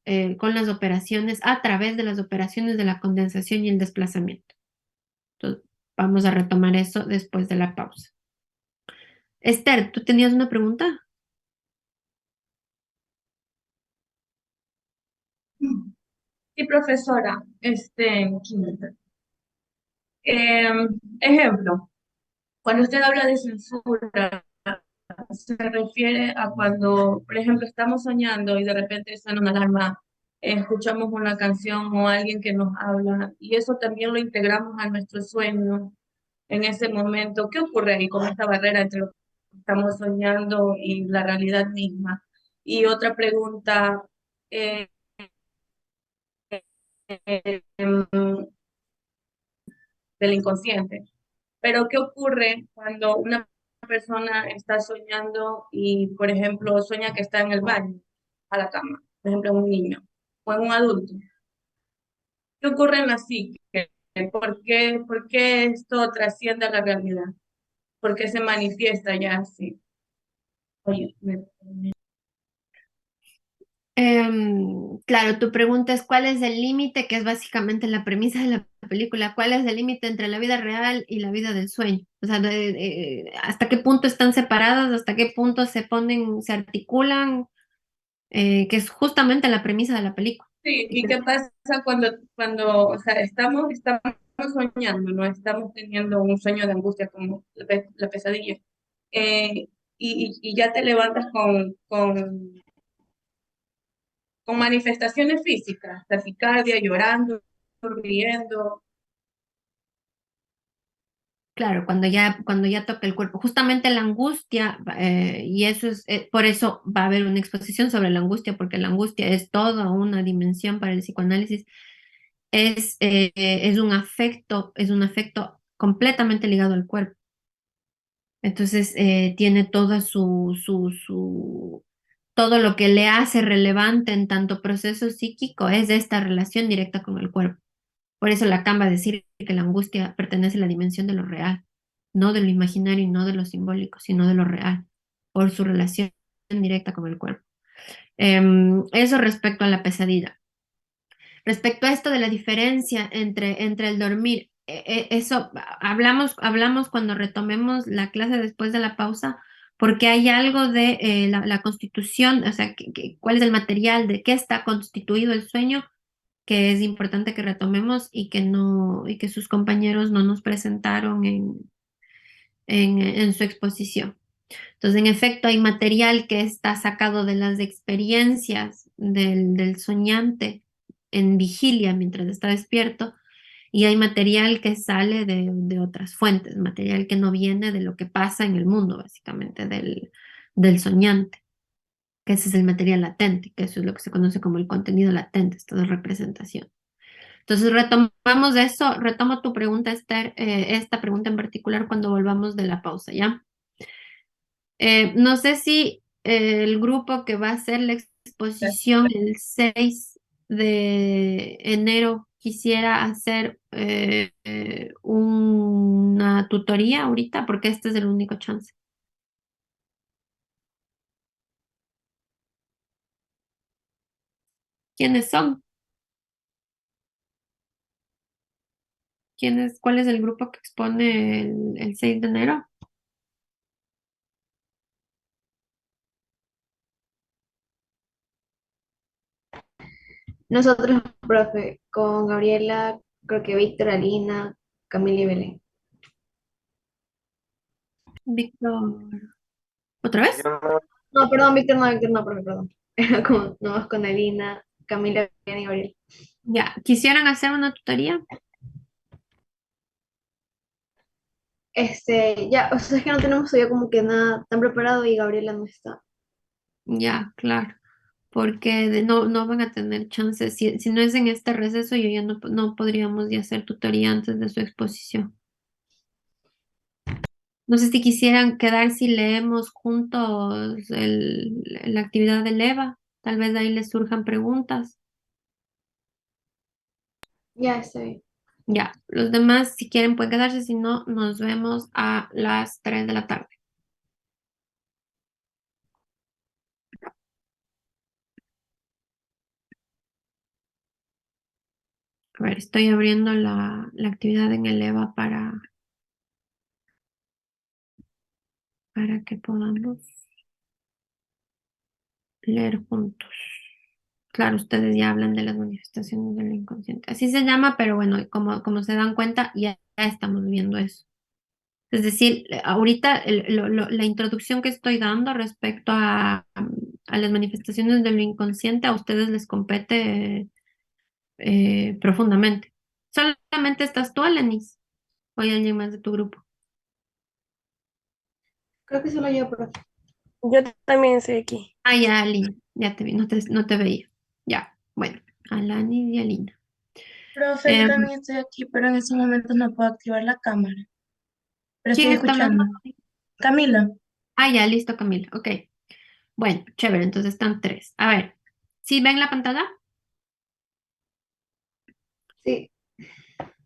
operaciones, a través de las operaciones de la condensación y el desplazamiento. Entonces, vamos a retomar eso después de la pausa. Esther, ¿tú tenías una pregunta? Sí, profesora, ejemplo, cuando usted habla de censura, se refiere a cuando, por ejemplo, estamos soñando y de repente suena una alarma, escuchamos una canción o alguien que nos habla, y eso también lo integramos a nuestro sueño en ese momento. ¿Qué ocurre ahí con esta barrera entre lo que estamos soñando y la realidad misma? Y otra pregunta, eh, del inconsciente. Pero ¿qué ocurre cuando una persona está soñando y, por ejemplo, sueña que está en el baño, a la cama, por ejemplo, en un niño o en un adulto? ¿Qué ocurre en la psique? ¿Por qué esto trasciende a la realidad? ¿Por qué se manifiesta ya así? Oye, Claro, tu pregunta es cuál es el límite, que es básicamente la premisa de la película, cuál es el límite entre la vida real y la vida del sueño. O sea, hasta qué punto están separadas, hasta qué punto se ponen, se articulan, que es justamente la premisa de la película. sí, ¿y qué pasa cuando, o sea, estamos soñando, no estamos teniendo un sueño de angustia como la pesadilla? Y ya te levantas con manifestaciones físicas, taquicardia, llorando, riendo. Claro, cuando ya toca el cuerpo, justamente la angustia, y eso es, por eso va a haber una exposición sobre la angustia, porque la angustia es toda una dimensión para el psicoanálisis, es un afecto completamente ligado al cuerpo. Entonces, tiene toda todo lo que le hace relevante en tanto proceso psíquico es esta relación directa con el cuerpo. Por eso Lacan va a decir que la angustia pertenece a la dimensión de lo real, no de lo imaginario y no de lo simbólico, sino de lo real, por su relación directa con el cuerpo. Eso respecto a la pesadilla. Respecto a esto de la diferencia entre el dormir, eso hablamos cuando retomemos la clase después de la pausa, porque hay algo de la constitución, o sea, cuál es el material, de qué está constituido el sueño, que es importante que retomemos y que sus compañeros no nos presentaron en su exposición. Entonces, en efecto, hay material que está sacado de las experiencias del soñante en vigilia mientras está despierto, y hay material que sale de otras fuentes, material que no viene de lo que pasa en el mundo, básicamente, del soñante, que ese es el material latente, que eso es lo que se conoce como el contenido latente, esta es representación. Entonces, retomamos eso, retomo tu pregunta, Esther, esta pregunta en particular cuando volvamos de la pausa, ¿ya? No sé si el grupo que va a hacer la exposición el 6 de enero quisiera hacer una tutoría ahorita, porque este es el único chance. ¿Quiénes son? ¿Cuál es el grupo que expone el 6 de enero? Nosotros, profe, con Gabriela, creo que Víctor, Alina, Camila y Belén. Víctor. ¿Otra vez? Yo no, No, perdón, Víctor, no, profe, perdón. Era como, no, con Alina, Camila, Belén y Gabriela. Ya, ¿quisieran hacer una tutoría? Ya, o sea, es que no tenemos todavía como que nada tan preparado y Gabriela no está. Ya, claro, porque no van a tener chances. Si no es en este receso, yo ya no podríamos ya hacer tutoría antes de su exposición. No sé si quisieran quedar si leemos juntos la actividad del EVA. Tal vez de ahí les surjan preguntas. Ya, está bien. Ya, los demás, si quieren, pueden quedarse. Si no, nos vemos a las 3 de la tarde. A ver, estoy abriendo la actividad en el EVA para que podamos leer juntos. Claro, ustedes ya hablan de las manifestaciones del inconsciente. Así se llama, pero bueno, como se dan cuenta, ya estamos viendo eso. Es decir, ahorita la introducción que estoy dando respecto a las manifestaciones de lo inconsciente, a ustedes les compete profundamente. ¿Solamente estás tú, Alanis? ¿O hay alguien más de tu grupo? Creo que solo yo, profe. Yo también estoy aquí. Ah, ya, Alina, ya te vi, no te veía. Ya, bueno, Alanis y Alina. Profe, yo Em, también estoy aquí, pero en estos momentos no puedo activar la cámara. Pero ¿Quién estoy está hablando? escuchando. Camila. Ah, ya, listo, Camila. Ok. Bueno, chévere, entonces están tres. A ver, ¿sí ven la pantalla? Sí.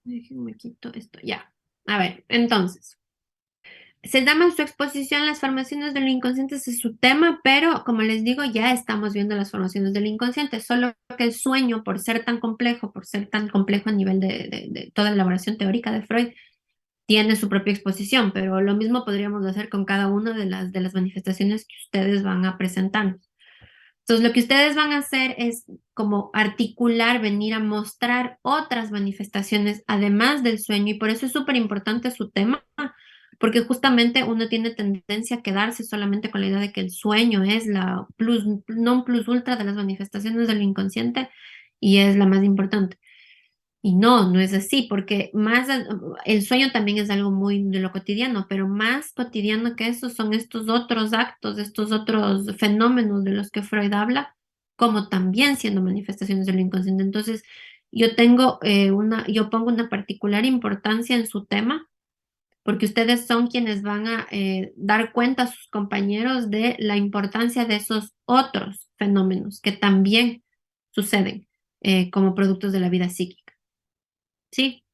Déjenme quito esto, ya. A ver, entonces, se llama su exposición las formaciones del inconsciente, ese es su tema, pero como les digo, ya estamos viendo las formaciones del inconsciente, solo que el sueño, por ser tan complejo a nivel de toda la elaboración teórica de Freud, tiene su propia exposición, pero lo mismo podríamos hacer con cada una de las manifestaciones que ustedes van a presentar. Entonces, lo que ustedes van a hacer es como articular, venir a mostrar otras manifestaciones además del sueño, y por eso es súper importante su tema, porque justamente uno tiene tendencia a quedarse solamente con la idea de que el sueño es la non plus ultra de las manifestaciones del inconsciente y es la más importante. Y no es así, porque el sueño también es algo muy de lo cotidiano, pero más cotidiano que eso son estos otros actos, estos otros fenómenos de los que Freud habla, como también siendo manifestaciones del inconsciente. Entonces, yo pongo una particular importancia en su tema, porque ustedes son quienes van a dar cuenta a sus compañeros de la importancia de esos otros fenómenos que también suceden como productos de la vida psíquica. ¿Sí?